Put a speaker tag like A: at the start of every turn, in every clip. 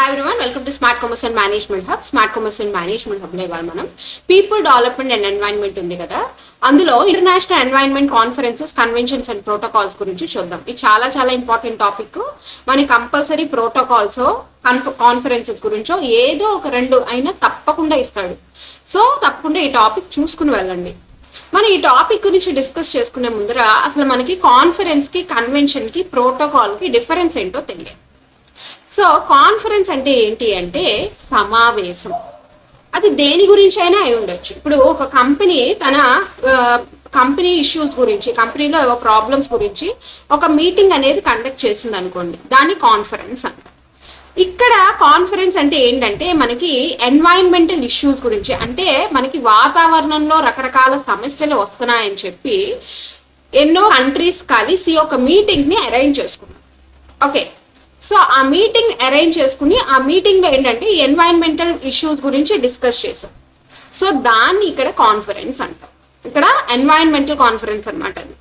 A: Hi everyone, welcome to Smart Commerce and Management Hub. Smart Commerce and Management Hub లో ఇవాళ మనం people development and environment ఉంది కదా, అందులో international environment conferences, conventions and protocols గురించి చూద్దాం. ఇది చాలా ఇంపార్టెంట్ టాపిక్. మన కంపల్సరీ ప్రోటోకాల్స్, కాన్ఫరెన్సెస్ గురించో ఏదో ఒక రెండు అయినా తప్పకుండా ఇస్తాడు. సో తప్పకుండా ఈ టాపిక్ చూసుకుని వెళ్ళండి. మనం ఈ టాపిక్ గురించి డిస్కస్ చేసుకునే ముందర అసలు మనకి కాన్ఫరెన్స్కి, కన్వెన్షన్కి, ప్రోటోకాల్కి డిఫరెన్స్ ఏంటో తెలియాలి. సో కాన్ఫరెన్స్ అంటే ఏంటి అంటే సమావేశం. అది దేని గురించి అయినా అయి ఉండొచ్చు. ఇప్పుడు ఒక కంపెనీ తన కంపెనీ ఇష్యూస్ గురించి, కంపెనీలో ప్రాబ్లమ్స్ గురించి ఒక మీటింగ్ అనేది కండక్ట్ చేసింది అనుకోండి, దాన్ని కాన్ఫరెన్స్ అంటారు. ఇక్కడ కాన్ఫరెన్స్ అంటే ఏంటంటే మనకి ఎన్వైరన్మెంటల్ ఇష్యూస్ గురించి, అంటే మనకి వాతావరణంలో రకరకాల సమస్యలు వస్తున్నాయని చెప్పి ఎన్నో కంట్రీస్ కలిసి ఒక మీటింగ్ని అరేంజ్ చేసుకున్నాం. ఓకే, సో ఆ మీటింగ్ అరేంజ్ చేసుకుని ఆ మీటింగ్లో ఏంటంటే ఎన్వైరన్మెంటల్ ఇష్యూస్ గురించి డిస్కస్ చేసాం. సో దాన్ని ఇక్కడ కాన్ఫరెన్స్ అంటాం. ఇక్కడ ఎన్వైరన్మెంటల్ కాన్ఫరెన్స్ అనమాట అది.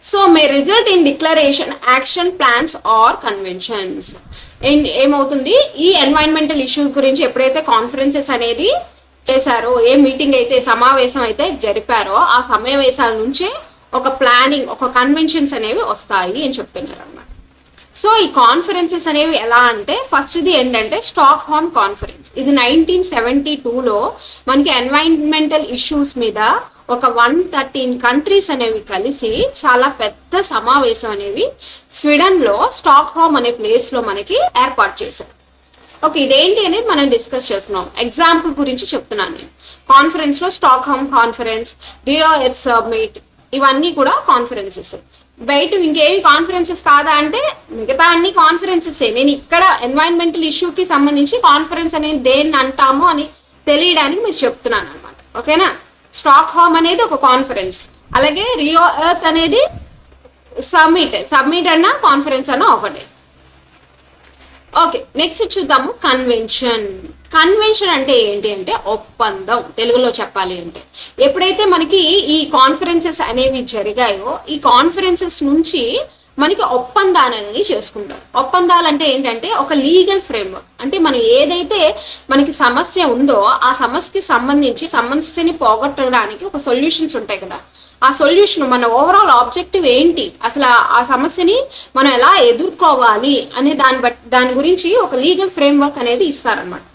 A: So may result in declaration, action plans or conventions. ఏమవుతుంది, ఈ ఎన్వైరన్మెంటల్ ఇష్యూస్ గురించి ఎప్పుడైతే కాన్ఫరెన్సెస్ అనేది చేశారో, ఏ మీటింగ్ అయితే, సమావేశం అయితే జరిపారో, ఆ సమావేశాల నుంచే ఒక ప్లానింగ్, ఒక కన్వెన్షన్స్ అనేవి వస్తాయి అని చెప్తున్నారు అన్నమాట. సో ఈ కాన్ఫరెన్సెస్ అనేవి ఎలా అంటే, ఫస్ట్ది ఏంటంటే స్టాక్ హోమ్ కాన్ఫరెన్స్. ఇది 1972లో మనకి ఎన్వైరన్మెంటల్ ఇష్యూస్ మీద ఒక 113 కంట్రీస్ అనేవి కలిసి చాలా పెద్ద సమావేశం అనేవి స్వీడన్లో స్టాక్ హోమ్ అనే ప్లేస్లో మనకి ఏర్పాటు చేశారు. ఓకే, ఇదేంటి అనేది మనం డిస్కస్ చేస్తున్నాం. ఎగ్జాంపుల్ గురించి చెప్తున్నాను నేను. కాన్ఫరెన్స్లో stock home conference, Rio earth summit, ఇవన్నీ కూడా కాన్ఫరెన్సెస్. బయట ఇంకేవి కాన్ఫరెన్సెస్ కాదా అంటే మిగతా అన్ని కాన్ఫరెన్సెస్. నేను ఇక్కడ ఎన్వైరన్మెంటల్ ఇష్యూకి సంబంధించి కాన్ఫరెన్స్ అనేది దేన్ని అంటాము అని తెలియడానికి మీరు చెప్తున్నాను అనమాట. ఓకేనా, స్టాక్ హోమ్ అనేది ఒక కాన్ఫరెన్స్, అలాగే రియో ఎర్త్ అనేది సమ్మిట్ అన్న కాన్ఫరెన్స్ అన్న ఒకటే. ఓకే, నెక్స్ట్ చూద్దాము కన్వెన్షన్. కన్వెన్షన్ అంటే ఏంటి అంటే ఒప్పందం, తెలుగులో చెప్పాలి అంటే. ఎప్పుడైతే మనకి ఈ కాన్ఫరెన్సెస్ అనేవి జరిగాయో, ఈ కాన్ఫరెన్సెస్ నుంచి మనకి ఒప్పందాలని చేసుకుంటారు. ఒప్పందాలు అంటే ఏంటంటే ఒక లీగల్ ఫ్రేమ్వర్క్. అంటే మనం ఏదైతే మనకి సమస్య ఉందో ఆ సమస్యకి సంబంధించి సమస్యని పోగొట్టడానికి ఒక సొల్యూషన్స్ ఉంటాయి కదా, ఆ సొల్యూషన్, మన ఓవరాల్ ఆబ్జెక్టివ్ ఏంటి, అసలు ఆ సమస్యని మనం ఎలా ఎదుర్కోవాలి అనే దాని గురించి ఒక లీగల్ ఫ్రేమ్వర్క్ అనేది ఇస్తారనమాట.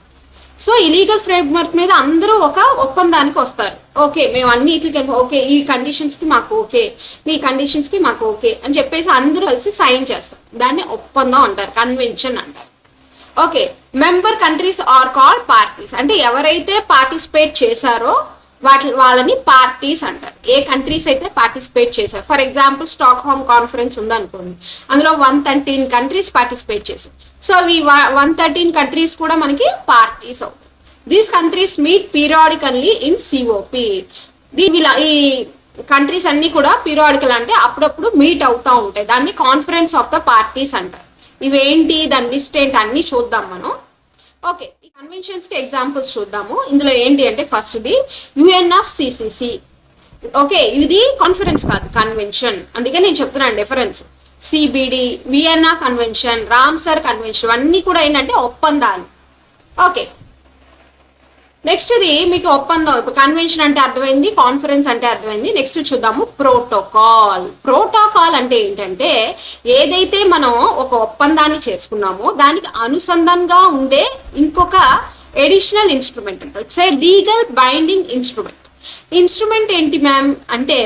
A: సో ఈ లీగల్ ఫ్రేమ్వర్క్ మీద అందరూ ఒక ఒప్పందానికి వస్తారు. ఓకే, మేము అన్నిటికి ఓకే, ఈ కండిషన్స్కి మాకు ఓకే, మీ కండిషన్స్కి మాకు ఓకే అని చెప్పేసి అందరూ కలిసి సైన్ చేస్తారు. దాన్ని ఒప్పందం అంటారు, కన్వెన్షన్ అంటారు. Okay, member countries are called parties. అంటే ఎవరైతే పార్టిసిపేట్ చేశారో వాళ్ళని పార్టీస్ అంటారు. ఏ కంట్రీస్ అయితే పార్టిసిపేట్ చేశారు. For example Stockholm conference ఉందనుకోండి, అందులో 113 కంట్రీస్ పార్టిసిపేట్ చేశారు. సో ఈ 113 కంట్రీస్ కూడా మనకి పార్టీస్ అవుతాయి. These countries meet periodically in COP. ఈ కంట్రీస్ అన్ని కూడా పీరియాడికల్ అంటే అప్పుడప్పుడు మీట్ అవుతూ ఉంటాయి. దాన్ని కాన్ఫరెన్స్ ఆఫ్ ద పార్టీస్ అంటారు. ఇవేంటి, దాని లిస్ట్ ఏంటి అన్ని చూద్దాం మనం. ఓకే, ఈ కన్వెన్షన్స్కి ఎగ్జాంపుల్స్ చూద్దాము. ఇందులో ఏంటి అంటే ఫస్ట్ది UNFCCC. ఓకే, ఇది కాన్ఫరెన్స్ కాదు, కన్వెన్షన్. అందుకే నేను చెప్తున్నాను difference. CBD, Vienna convention, Ramsar convention, అన్నీ కూడా ఏంటంటే ఒప్పందాలు. ఓకే, నెక్స్ట్ది మీకు ఒప్పందం. ఇప్పుడు కన్వెన్షన్ అంటే అర్థమైంది, కాన్ఫరెన్స్ అంటే అర్థమైంది. నెక్స్ట్ చూద్దాము ప్రోటోకాల్. ప్రోటోకాల్ అంటే ఏంటంటే ఏదైతే మనం ఒక ఒప్పందాన్ని చేసుకున్నామో దానికి అనుసంధానంగా ఉండే ఇంకొక ఎడిషనల్ ఇన్స్ట్రుమెంట్ అంటారు. It's a legal binding instrument. Instrument ఏంటి మ్యామ్ అంటే,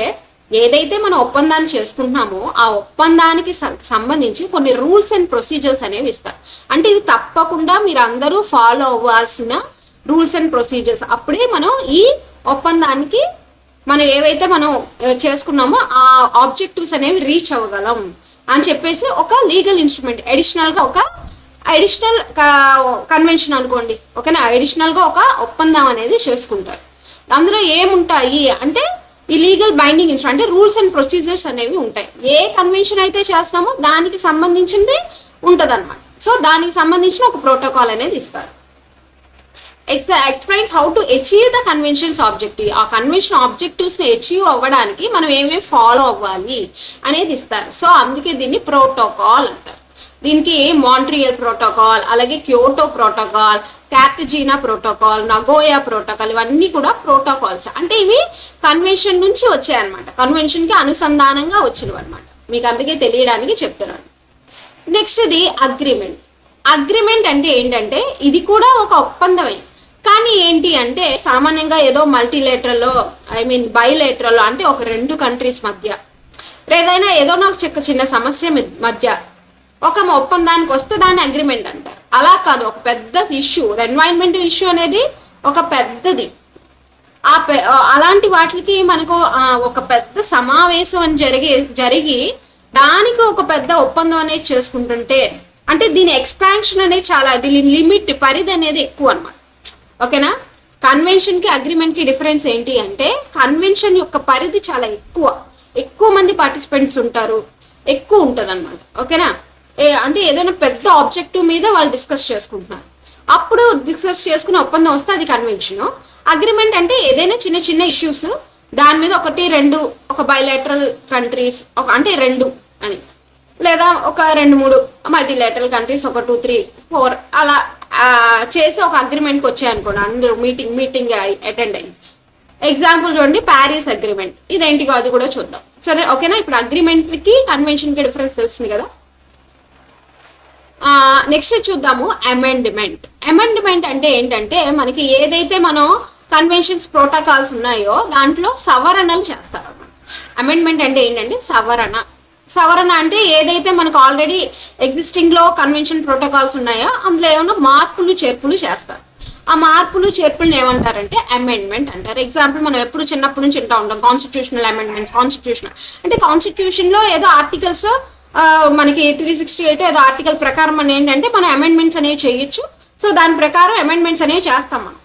A: ఏదైతే మనం ఒప్పందాన్ని చేసుకుంటున్నామో ఆ ఒప్పందానికి సంబంధించి కొన్ని రూల్స్ అండ్ ప్రొసీజర్స్ అనేవి ఇస్తారు. అంటే ఇవి తప్పకుండా మీరు అందరూ ఫాలో అవ్వాల్సిన రూల్స్ అండ్ ప్రొసీజర్స్. అప్పుడే మనం ఈ ఒప్పందానికి మనం ఏవైతే మనం చేసుకున్నామో ఆ ఆబ్జెక్టివ్స్ అనేవి రీచ్ అవ్వగలం అని చెప్పేసి ఒక లీగల్ ఇన్స్ట్రుమెంట్. అడిషనల్గా ఒక అడిషనల్ కన్వెన్షన్ అనుకోండి, ఓకేనా, అడిషనల్గా ఒక ఒప్పందం అనేది చేసుకుంటారు. అందులో ఏముంటాయి అంటే ఈ లీగల్ బైండింగ్ ఇన్స్ట్రుమెంట్, అంటే రూల్స్ అండ్ ప్రొసీజర్స్ అనేవి ఉంటాయి. ఏ కన్వెన్షన్ అయితే చేస్తున్నామో దానికి సంబంధించింది ఉంటుంది అనమాట. సో దానికి సంబంధించిన ఒక ప్రోటోకాల్ అనేది ఇస్తారు. Explains how to achieve the conventions objective. ఆ కన్వెన్షన్ ఆబ్జెక్టివ్స్ని అచీవ్ అవ్వడానికి మనం ఏమేమి ఫాలో అవ్వాలి అనేది ఇస్తారు. సో అందుకే దీన్ని ప్రోటోకాల్ అంటారు. దీనికి మాంట్రియల్ ప్రోటోకాల్, అలాగే Kyoto protocol, Cartagena protocol, Nagoya protocol, ఇవన్నీ కూడా ప్రోటోకాల్స్. అంటే ఇవి కన్వెన్షన్ నుంచి వచ్చాయన్నమాట, కన్వెన్షన్కి అనుసంధానంగా వచ్చినవి అనమాట. మీకు అందుకే తెలియడానికి చెప్తున్నాను. నెక్స్ట్ ఇది అగ్రిమెంట్. అగ్రిమెంట్ అంటే ఏంటంటే ఇది కూడా ఒక ఒప్పందమే, కానీ ఏంటి అంటే సామాన్యంగా ఏదో మల్టీలేటరల్లో బైలేటరల్లో అంటే ఒక 2 కంట్రీస్ మధ్య ఏదైనా ఏదో ఒక చిన్న సమస్య మధ్య ఒక ఒప్పందానికి వస్తే దాన్ని అగ్రిమెంట్ అంటారు. అలా కాదు, ఒక పెద్ద ఇష్యూ, ఎన్వైరన్మెంటల్ ఇష్యూ అనేది ఒక పెద్దది. అలాంటి వాటికి మనకు ఒక పెద్ద సమావేశం అని జరిగి దానికి ఒక పెద్ద ఒప్పందం అనేది చేసుకుంటుంటే అంటే దీని ఎక్స్పాన్షన్ అనేది చాలా, దీని లిమిట్ పరిధి అనేది ఎక్కువ అనమాట. ఓకేనా? కన్వెన్షన్కి అగ్రిమెంట్కి డిఫరెన్స్ ఏంటి అంటే కన్వెన్షన్ యొక్క పరిధి చాలా ఎక్కువ మంది పార్టిసిపెంట్స్ ఉంటారు, ఎక్కువ ఉంటుంది అనమాట. ఓకేనా? అంటే ఏదైనా పెద్ద ఆబ్జెక్టివ్ మీద వాళ్ళు డిస్కస్ చేసుకుంటున్నారు, అప్పుడు డిస్కస్ చేసుకునే ఒప్పందం వస్తే అది కన్వెన్షన్. అగ్రిమెంట్ అంటే ఏదైనా చిన్న చిన్న ఇష్యూస్ దాని మీద 1, 2 ఒక బైలేటరల్ కంట్రీస్ అంటే 2 అని, లేదా ఒక 2, 3 మల్టీలేటరల్ కంట్రీస్ ఒక 2, 3, 4 అలా చేసి ఒక అగ్రిమెంట్కి వచ్చాయనుకోండి, అందరూ మీటింగ్ అటెండ్ అయ్యి. ఎగ్జాంపుల్ చూడండి, ప్యారిస్ అగ్రిమెంట్. ఇదేంటికో అది కూడా చూద్దాం. సరే, ఓకేనా? ఇప్పుడు అగ్రిమెంట్కి కన్వెన్షన్కి డిఫరెన్స్ తెలిసింది కదా. నెక్స్ట్ చూద్దాము అమెండ్మెంట్. అమెండ్మెంట్ అంటే ఏంటంటే మనకి ఏదైతే మనం కన్వెన్షన్స్ ప్రోటోకాల్స్ ఉన్నాయో దాంట్లో సవరణలు చేస్తారు. అమెండ్మెంట్ అంటే ఏంటంటే సవరణ అంటే ఏదైతే మనకు ఆల్రెడీ ఎగ్జిస్టింగ్లో కన్వెన్షన్ ప్రోటోకాల్స్ ఉన్నాయో అందులో ఏమన్నా మార్పులు చేర్పులు చేస్తారు. ఆ మార్పులు చేర్పులను ఏమంటారంటే అమెండ్మెంట్ అంటారు. ఎగ్జాంపుల్ మనం ఎప్పుడు చిన్నప్పటి నుంచి వింటూ ఉంటాం కాన్స్టిట్యూషనల్ అమెండ్మెంట్స్. కాన్స్టిట్యూషన్ అంటే కాన్స్టిట్యూషన్లో ఏదో ఆర్టికల్స్లో మనకి 368 ఏదో ఆర్టికల్ ప్రకారం మనం ఏంటంటే మనం అమెండ్మెంట్స్ అనేవి చేయొచ్చు. సో దాని ప్రకారం అమెండ్మెంట్స్ అనేవి చేస్తాం మనం.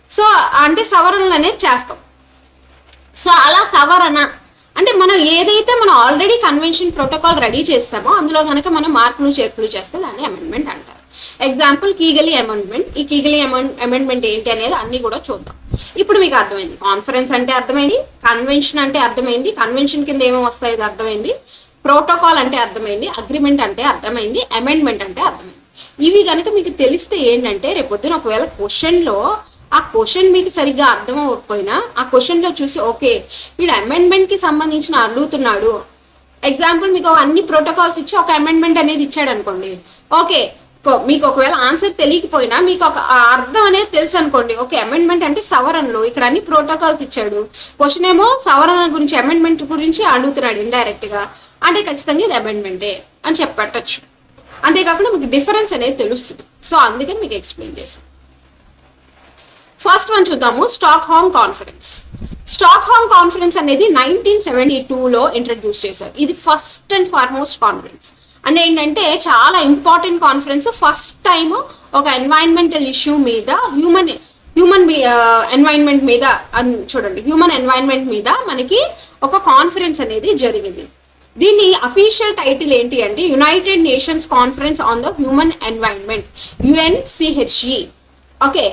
A: సో అంటే సవరణలు అనేది చేస్తాం. సో అలా సవరణ అంటే మనం ఏదైతే మనం ఆల్రెడీ కన్వెన్షన్ ప్రోటోకాల్ రెడీ చేస్తామో అందులో కనుక మనం మార్పులు చేర్పులు చేస్తే దాన్ని అమెండ్మెంట్ అంటారు. Example Kigali amendment. ఈ కీగలీ అమెండ్మెంట్ ఏంటి అనేది అన్ని కూడా చూద్దాం. ఇప్పుడు మీకు అర్థమైంది, కాన్ఫరెన్స్ అంటే అర్థమైంది, కన్వెన్షన్ అంటే అర్థమైంది, కన్వెన్షన్ కింద ఏమేమి వస్తాయి ఇది అర్థమైంది, ప్రోటోకాల్ అంటే అర్థమైంది, అగ్రిమెంట్ అంటే అర్థమైంది, అమెండ్మెంట్ అంటే అర్థమైంది. ఇవి కనుక మీకు తెలిస్తే ఏంటంటే రేపొద్దున ఒకవేళ క్వశ్చన్లో ఆ క్వశ్చన్ మీకు సరిగ్గా అర్థం అవ్వకపోయినా ఆ క్వశ్చన్లో చూసి ఓకే వీడు అమెండ్మెంట్కి సంబంధించిన అడుగుతున్నాడు. ఎగ్జాంపుల్ మీకు అన్ని ప్రోటోకాల్స్ ఇచ్చి ఒక అమెండ్మెంట్ అనేది ఇచ్చాడు అనుకోండి, ఓకే మీకు ఒకవేళ ఆన్సర్ తెలియకపోయినా మీకు ఒక అర్థం అనేది తెలుసు అనుకోండి. ఓకే అమెండ్మెంట్ అంటే సవరణలు, ఇక్కడ అన్ని ప్రోటోకాల్స్ ఇచ్చాడు, క్వశ్చన్ ఏమో సవరణ గురించి అమెండ్మెంట్ గురించి అడుగుతున్నాడు ఇండైరెక్ట్గా, అంటే ఖచ్చితంగా ఇది అమెండ్మెంటే అని చెప్పట్టచ్చు. అంతేకాకుండా మీకు డిఫరెన్స్ అనేది తెలుస్తుంది. సో అందుకని మీకు ఎక్స్ప్లెయిన్ చేశాను. ఫస్ట్ వన్ చూద్దాము, స్టాక్హోమ్ కాన్ఫరెన్స్. స్టాక్హోమ్ కాన్ఫరెన్స్ అనేది 1972లో ఇంట్రడ్యూస్ చేశారు. ఇది ఫస్ట్ అండ్ ఫార్మోస్ట్ కాన్ఫరెన్స్. అంటే ఏంటంటే చాలా ఇంపార్టెంట్ కాన్ఫరెన్స్. ఫస్ట్ టైం ఒక ఎన్వైరన్మెంటల్ ఇష్యూ మీద హ్యూమన్ ఎన్వైరన్మెంట్ మీద చూడండి, హ్యూమన్ ఎన్వైరన్మెంట్ మీద మనకి ఒక కాన్ఫరెన్స్ అనేది జరిగింది. దీని అఫీషియల్ టైటిల్ ఏంటి అంటే United nations conference on the human environment, UNCHE. Okay,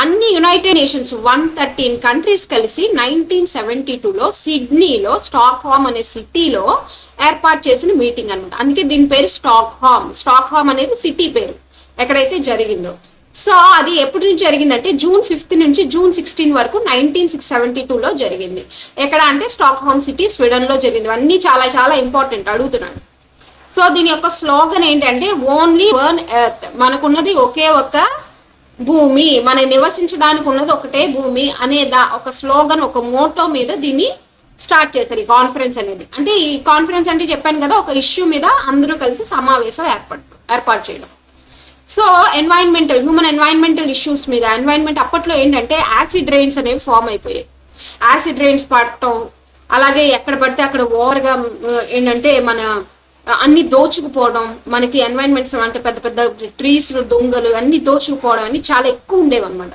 A: అన్ని యునైటెడ్ నేషన్స్ 113 కంట్రీస్ కలిసి 1972లో సిడ్నీలో స్టాక్హోమ్ అనే సిటీలో ఏర్పాటు చేసిన మీటింగ్ అనమాట. అందుకే దీని పేరు స్టాక్హోమ్. స్టాక్హోమ్ అనేది సిటీ పేరు ఎక్కడైతే జరిగిందో. సో అది ఎప్పటి నుంచి జరిగిందంటే June 5 నుంచి June 16 వరకు 1972లో జరిగింది. ఎక్కడ అంటే స్టాక్హోమ్ సిటీ, స్వీడన్లో జరిగింది. అన్నీ చాలా చాలా ఇంపార్టెంట్ అడుగుతున్నాను. సో దీని యొక్క స్లోగన్ ఏంటంటే ఓన్లీ వన్ ఎర్త్, మనకున్నది ఒకే ఒక భూమి, మనం నివసించడానికి ఉన్నది ఒకటే భూమి అనే ఒక స్లోగన్, ఒక మోటో మీద దీన్ని స్టార్ట్ చేశారు ఈ కాన్ఫరెన్స్ అనేది. అంటే ఈ కాన్ఫరెన్స్ అంటే చెప్పాను కదా, ఒక ఇష్యూ మీద అందరూ కలిసి సమావేశం ఏర్పాటు చేయడం. సో హ్యూమన్ ఎన్వైరన్మెంటల్ ఇష్యూస్ మీద, ఎన్వైరన్మెంట్ అప్పట్లో ఏంటంటే యాసిడ్ రైన్స్ అనేవి ఫామ్ అయిపోయాయి. యాసిడ్ రైన్స్ పడటం, అలాగే ఎక్కడ పడితే అక్కడ ఓవర్గా ఏంటంటే మన అన్ని దోచుకుపోవడం, మనకి ఎన్వైరన్మెంట్స్ అంటే పెద్ద పెద్ద ట్రీస్, దొంగలు అన్ని దోచుకుపోవడం అన్ని చాలా ఎక్కువ ఉండేవి అనమాట.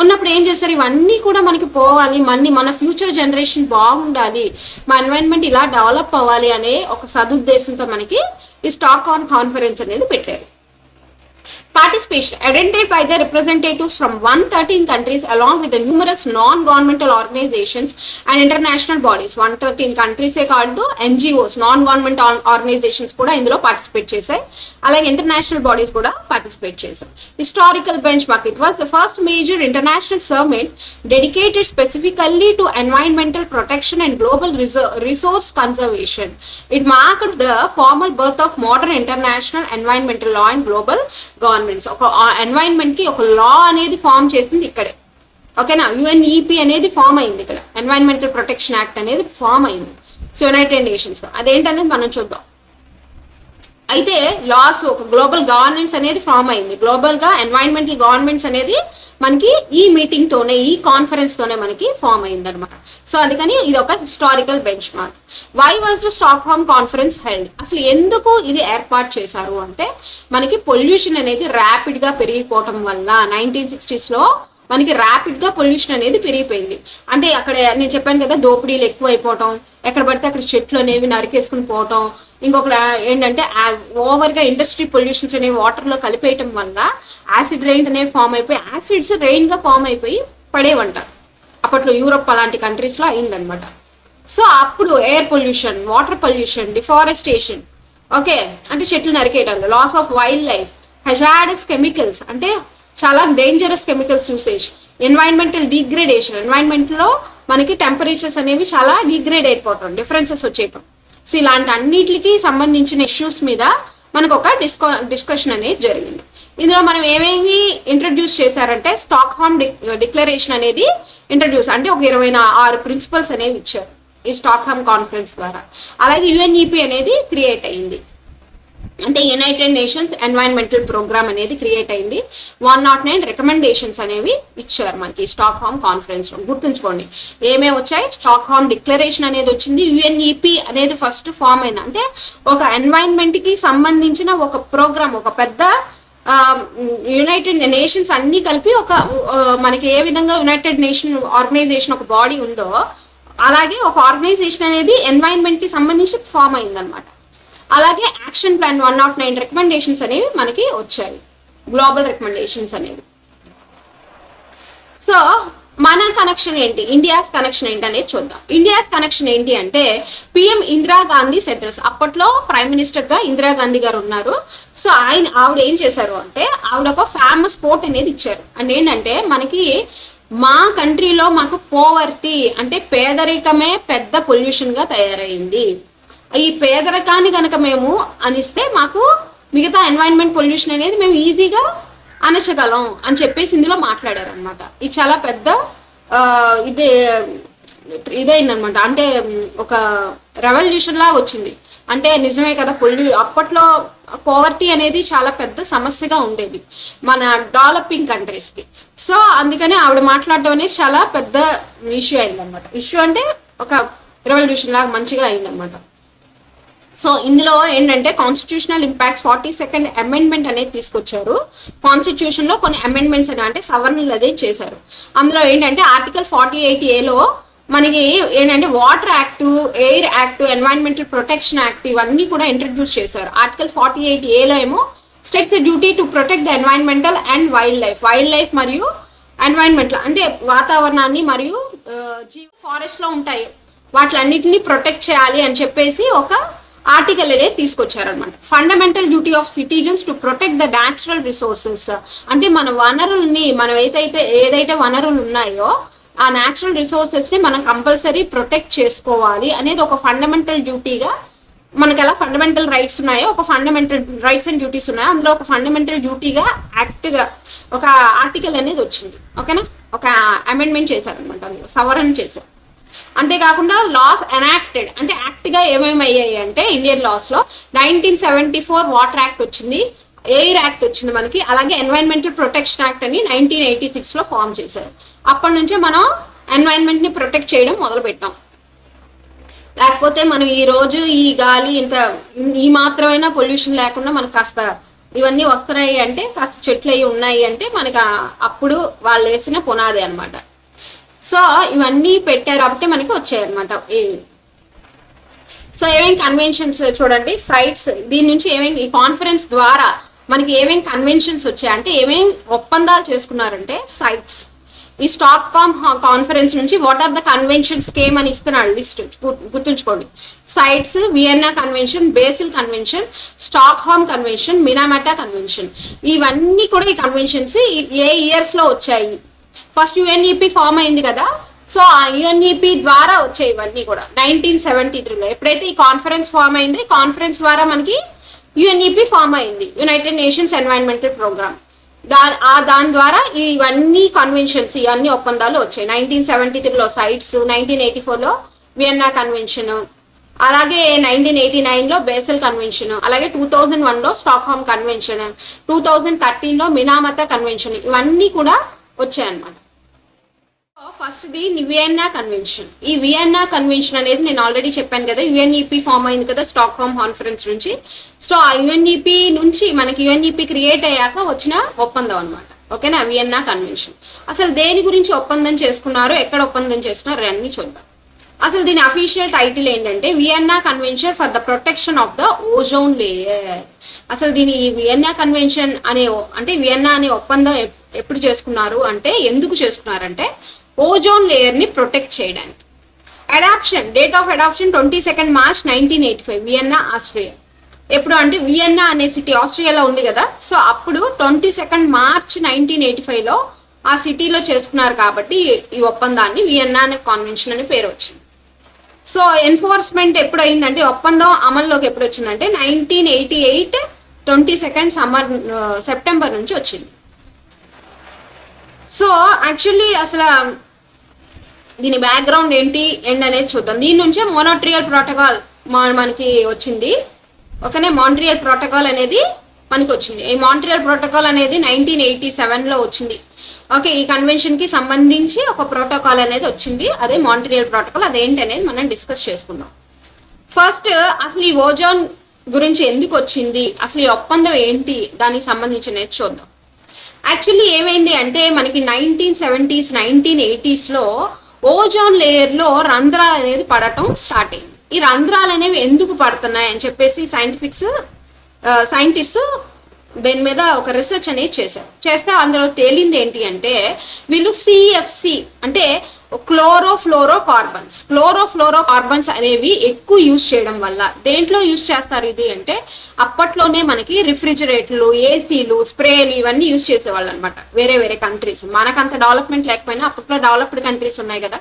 A: ఉన్నప్పుడు ఏం చేస్తారు, ఇవన్నీ కూడా మనకి పోవాలి, మన ఫ్యూచర్ జనరేషన్ బాగుండాలి, మా ఎన్వైరన్మెంట్ ఇలా డెవలప్ అవ్వాలి అనే ఒక సదుద్దేశంతో మనకి ఈ స్టాక్హోమ్ కాన్ఫరెన్స్ అనేది పెట్టారు. Participate participation attended by the representatives from 113 countries along with the numerous non-governmental organizations and international bodies. 113 countries ఏ కాదు, NGOs నాన్ గవర్నమెంట్ ఆర్గనైజేషన్స్ కూడా ఇందులో పార్టిసిపేట్ చేశాయి, అలాగే ఇంటర్నేషనల్ బాడీస్ కూడా పార్టిసిపేట్ చేశాయి. Historical bench mark, it was the first major international summit dedicated specifically to environmental protection and global resource conservation. It marked the formal birth of modern international environmental law and global governments. ఒక environment కి ఒక లా అనేది form చేసింది ఇక్కడే, ఓకేనా. UNEP అనేది form అయింది ఇక్కడ, ఎన్వైరన్మెంటల్ ప్రొటెక్షన్ యాక్ట్ అనేది ఫామ్ అయింది. సో యునైటెడ్ నేషన్స్ అదేంటనేది మనం చూద్దాం. అయితే లాస్ ఒక గ్లోబల్ గవర్నెన్స్ అనేది ఫామ్ అయింది, గ్లోబల్ గా ఎన్వైరన్మెంటల్ గవర్నమెంట్స్ అనేది మనకి ఈ మీటింగ్ తోనే, ఈ కాన్ఫరెన్స్ తోనే మనకి ఫామ్ అయింది అనమాట. సో అందుకని ఇది ఒక historical benchmark. Why was the Stockholm conference held? అసలు ఎందుకు ఇది ఏర్పాటు చేశారు అంటే, మనకి పొల్యూషన్ అనేది ర్యాపిడ్ గా పెరిగిపోవటం వల్ల 1960s లో మనకి ర్యాపిడ్ గా పొల్యూషన్ అనేది పెరిగిపోయింది. అంటే అక్కడ నేను చెప్పాను కదా, దోపిడీలు ఎక్కువ అయిపోవటం, ఎక్కడ పడితే అక్కడ చెట్లు అనేవి నరికేసుకుని పోవటం, ఇంకొకటి ఏంటంటే ఓవర్ గా ఇండస్ట్రీ పొల్యూషన్స్ అనేవి వాటర్ లో కలిపేయటం వల్ల యాసిడ్ రెయిన్స్ అనేవి ఫామ్ అయిపోయి, యాసిడ్స్ రెయిన్ గా ఫామ్ అయిపోయి పడేవంట. అప్పట్లో యూరోప్ అలాంటి కంట్రీస్ లో అయిందనమాట. సో అప్పుడు air pollution, water pollution, deforestation, okay, అంటే చెట్లు నరికేయడం, loss of wildlife, hazardous chemicals అంటే చాలా dangerous chemicals usage, environmental degradation, environment లో మనకి టెంపరేచర్స్ అనేవి చాలా డిగ్రేడ్ అయిపోవటం, డిఫరెన్సెస్ వచ్చేయటం. సో ఇలాంటి అన్నిటికి సంబంధించిన ఇష్యూస్ మీద మనకు ఒక డిస్కషన్ అనేది జరిగింది. ఇందులో మనం ఏమేమి ఇంట్రడ్యూస్ చేశారంటే, స్టాక్హోమ్ డిక్లరేషన్ అనేది ఇంట్రడ్యూస్, అంటే ఒక 26 ప్రిన్సిపల్స్ అనేవి ఇచ్చారు ఈ స్టాక్హోమ్ కాన్ఫరెన్స్ ద్వారా. అలాగే UNEP అనేది క్రియేట్ అయింది, అంటే యునైటెడ్ నేషన్స్ ఎన్వైరన్మెంటల్ ప్రోగ్రామ్ అనేది క్రియేట్ అయింది. 109 రికమెండేషన్స్ అనేవి ఇచ్చారు మనకి స్టాక్హోమ్ కాన్ఫరెన్స్ లో. గుర్తుంచుకోండి ఏమేమి వచ్చాయి, స్టాక్హోమ్ డిక్లరేషన్ అనేది వచ్చింది, UNEP అనేది ఫస్ట్ ఫామ్ అయింది, అంటే ఒక ఎన్వైరన్మెంట్ కి సంబంధించిన ఒక ప్రోగ్రామ్, ఒక పెద్ద యునైటెడ్ నేషన్స్ అన్ని కలిపి ఒక మనకి ఏ విధంగా యునైటెడ్ నేషన్ ఆర్గనైజేషన్ ఒక బాడీ ఉందో, అలాగే ఒక ఆర్గనైజేషన్ అనేది ఎన్వైరన్మెంట్ కి సంబంధించి ఫామ్ అయిందనమాట. అలాగే యాక్షన్ ప్లాన్ 109 రికమెండేషన్స్ అనేవి మనకి వచ్చాయి, గ్లోబల్ రికమెండేషన్స్ అనేవి. సో మన కనెక్షన్ ఏంటి, ఇండియాస్ కనెక్షన్ ఏంటి అనేది చూద్దాం. ఇండియాస్ కనెక్షన్ ఏంటి అంటే, PM ఇందిరాగాంధీ సెంటర్స్, అప్పట్లో ప్రైమ్ మినిస్టర్ గా ఇందిరాగాంధీ గారు ఉన్నారు. సో ఆవిడ ఏం చేశారు అంటే, ఆవిడ ఒక ఫేమస్ కోట్ అనేది ఇచ్చారు. అంటే ఏంటంటే, మనకి మా కంట్రీలో మాకు పోవర్టీ అంటే పేదరికమే పెద్ద పొల్యూషన్ గా తయారైంది, ఈ పేదరికాన్ని కనుక మేము అనిస్తే మాకు మిగతా ఎన్వైరన్మెంట్ పొల్యూషన్ అనేది మేము ఈజీగా అనచగలం అని చెప్పేసి ఇందులో మాట్లాడారు అనమాట. ఇది చాలా పెద్ద ఇదైందనమాట, అంటే ఒక రెవల్యూషన్ లా వచ్చింది. అంటే నిజమే కదా, అప్పట్లో పోవర్టీ అనేది చాలా పెద్ద సమస్యగా ఉండేది మన డెవలపింగ్ కంట్రీస్కి. సో అందుకని ఆవిడ మాట్లాడడం అనేది చాలా పెద్ద ఇష్యూ అయిందనమాట. ఇష్యూ అంటే ఒక రెవల్యూషన్ లాగా మంచిగా అయిందనమాట. సో ఇందులో ఏంటంటే కాన్స్టిట్యూషనల్ ఇంపాక్ట్స్ 42nd అమెండ్మెంట్ అనేది తీసుకొచ్చారు. కాన్స్టిట్యూషన్ లో కొన్ని అమెండ్మెంట్స్ అంటే సవరణలు అదే చేశారు. అందులో ఏంటంటే ఆర్టికల్ 48A మనకి ఏంటంటే water act, air act, environmental protection act ఇవన్నీ కూడా ఇంట్రడ్యూస్ చేశారు. ఆర్టికల్ 48A ఏమో states duty to protect the environmental and wild life మరియు ఎన్వైరన్మెంట్ అంటే వాతావరణాన్ని మరియు ఫారెస్ట్ లో ఉంటాయి వాటిలన్నిటిని ప్రొటెక్ట్ చేయాలి అని చెప్పేసి ఒక ఆర్టికల్ అనేది తీసుకొచ్చారనమాట. Fundamental duty of citizens to protect the natural resources, అంటే మన వనరుల్ని మనం ఏదైతే వనరులు ఉన్నాయో ఆ న్యాచురల్ రిసోర్సెస్ ని మనం కంపల్సరీ ప్రొటెక్ట్ చేసుకోవాలి అనేది ఒక ఫండమెంటల్ డ్యూటీగా, మనకి ఎలా ఫండమెంటల్ రైట్స్ ఉన్నాయో ఒక ఫండమెంటల్ రైట్స్ అండ్ డ్యూటీస్ ఉన్నాయో అందులో ఒక ఫండమెంటల్ డ్యూటీగా యాక్ట్గా ఒక ఆర్టికల్ అనేది వచ్చింది. ఓకేనా, ఒక అమెండ్మెంట్ చేశారనమాట, అందులో సవరణ చేశారు. అంతేకాకుండా లాస్ ఎనాక్టెడ్ అంటే యాక్ట్గా ఏమేమి అయ్యాయి అంటే, ఇండియన్ లాస్లో 1974 వాటర్ యాక్ట్ వచ్చింది, ఎయిర్ యాక్ట్ వచ్చింది మనకి, అలాగే ఎన్వైరన్మెంటల్ ప్రొటెక్షన్ యాక్ట్ అని 1986లో ఫామ్ చేశారు. అప్పటి నుంచే మనం ఎన్వైరన్మెంట్ని ప్రొటెక్ట్ చేయడం మొదలు పెట్టాం. లేకపోతే మనం ఈ రోజు ఈ గాలి ఈ మాత్రమైనా పొల్యూషన్ లేకుండా మనకు కాస్త ఇవన్నీ వస్తున్నాయి అంటే, కాస్త చెట్లు అవి ఉన్నాయి అంటే మనకు అప్పుడు వాళ్ళు వేసిన పునాది అనమాట. సో ఇవన్నీ పెట్టారు కాబట్టి మనకి వచ్చాయి అనమాట. సో ఏమేమి కన్వెన్షన్స్ చూడండి, సైట్స్, దీని నుంచి ఏమేమి ఈ కాన్ఫరెన్స్ ద్వారా మనకి ఏమేమి కన్వెన్షన్స్ వచ్చాయి అంటే ఏమేమి ఒప్పందాలు చేసుకున్నారంటే సైట్స్. ఈ స్టాక్హోమ్ కాన్ఫరెన్స్ నుంచి what are the conventions came అని ఇస్తున్నాడు లిస్ట్, గుర్తుంచుకోండి. CITES, Vienna convention, Basel convention, Stockholm convention, Minamata convention. ఇవన్నీ కూడా ఈ కన్వెన్షన్స్ ఏ ఇయర్స్ లో వచ్చాయి. ఫస్ట్ యుఎన్ఈపి ఫామ్ అయింది కదా, సో ఆ యుఎన్ఈపి ద్వారా వచ్చాయి ఇవన్నీ కూడా 1973లో. ఎప్పుడైతే ఈ కాన్ఫరెన్స్ ఫామ్ అయింది, కాన్ఫరెన్స్ ద్వారా మనకి యుఎన్ఈపి ఫామ్ అయింది, యునైటెడ్ నేషన్స్ ఎన్వైరన్మెంటల్ ప్రోగ్రామ్. దాని ద్వారా ఇవన్నీ కన్వెన్షన్స్, ఇవన్నీ ఒప్పందాలు వచ్చాయి. 1973లో సైట్స్, 1984లో వియన్నా కన్వెన్షన్, అలాగే 1989లో బేసల్ కన్వెన్షన్, అలాగే 2001లో స్టాక్హోమ్ కన్వెన్షన్, 2013లో మినామాటా కన్వెన్షన్. ఇవన్నీ కూడా వచ్చాయన్నమాట. First the Vienna convention. ఈ వియన్నా కన్వెన్షన్ అనేది నేను ఆల్రెడీ చెప్పాను కదా, యుఎన్ఈపి ఫామ్ అయింది కదా స్టాక్హోమ్ కాన్ఫరెన్స్ నుంచి. సో ఆ యుఎన్ఈపి నుంచి మనకి యుఎన్ఈపి క్రియేట్ అయ్యాక వచ్చిన ఒప్పందం అనమాట. ఓకేనా, వియన్నా కన్వెన్షన్. అసలు దేని గురించి ఒప్పందం చేసుకున్నారు, ఎక్కడ ఒప్పందం చేసుకున్నారు అన్ని చూద్దాం. అసలు దీని అఫీషియల్ టైటిల్ ఏంటంటే Vienna convention for the protection of the ozone layer. అసలు దీని ఈ వియన్నా కన్వెన్షన్ అనే అంటే వియన్నా అనే ఒప్పందం ఎప్పుడు చేసుకున్నారు అంటే, ఎందుకు చేసుకున్నారంటే ఓజోన్ లేయర్ ని ప్రొటెక్ట్ చేయడానికి. Adoption, date of adoption 22 March 1985, Vienna, Austria. ఎప్పుడు అంటే వియన్నా అనే సిటీ ఆస్ట్రియాలో ఉంది కదా, సో అప్పుడు 22 మార్చ్ 1985లో ఆ సిటీలో చేసుకున్నారు కాబట్టి ఈ ఒప్పందాన్ని వియన్నా అనే కాన్వెన్షన్ అనే పేరు వచ్చింది. సో ఎన్ఫోర్స్మెంట్ ఎప్పుడు అయిందంటే, ఒప్పందం అమల్లోకి ఎప్పుడు వచ్చిందంటే 1988 22 సెప్టెంబర్ నుంచి వచ్చింది. సో యాక్చువల్లీ అసలు దీని బ్యాక్గ్రౌండ్ ఏంటి అనేది చూద్దాం. దీని నుంచే మోంట్రియల్ ప్రోటోకాల్ మనకి వచ్చింది. ఓకేనే, మాంట్రియల్ ప్రోటోకాల్ అనేది మనకి వచ్చింది. ఈ మాంట్రియల్ ప్రోటోకాల్ అనేది 1987లో వచ్చింది. ఓకే, ఈ కన్వెన్షన్ కి సంబంధించి ఒక ప్రోటోకాల్ అనేది వచ్చింది, అదే మాంట్రియల్ ప్రోటోకాల్. అదేంటి అనేది మనం డిస్కస్ చేసుకుందాం. ఫస్ట్ అసలు ఈ ఓజోన్ గురించి ఎందుకు వచ్చింది, అసలు ఈ ఒప్పందం ఏంటి, దానికి సంబంధించినది చూద్దాం. యాక్చువల్లీ ఏమైంది అంటే మనకి 1970s 1980sలో ఓజోన్ లేయర్లో రంధ్రాలు అనేది పడటం స్టార్ట్ అయింది. ఈ రంధ్రాలు అనేవి ఎందుకు పడుతున్నాయి అని చెప్పేసి సైంటిస్ట్ దీని మీద ఒక రీసెర్చ్ అనేది చేస్తే అందులో తేలింది ఏంటి అంటే, వీళ్ళు సిఎఫ్సి అంటే క్లోరోఫ్లోరోకార్బన్స్ అనేవి ఎక్కువ యూజ్ చేయడం వల్ల. దేంట్లో యూజ్ చేస్తారు ఇది అంటే, అప్పట్లోనే మనకి రిఫ్రిజిరేటర్లు, ఏసీలు, స్ప్రేలు ఇవన్నీ యూజ్ చేసేవాళ్ళు అనమాట వేరే వేరే కంట్రీస్. మనకంత డెవలప్మెంట్ లేకపోయినా అప్పట్లో డెవలప్డ్ కంట్రీస్ ఉన్నాయి కదా,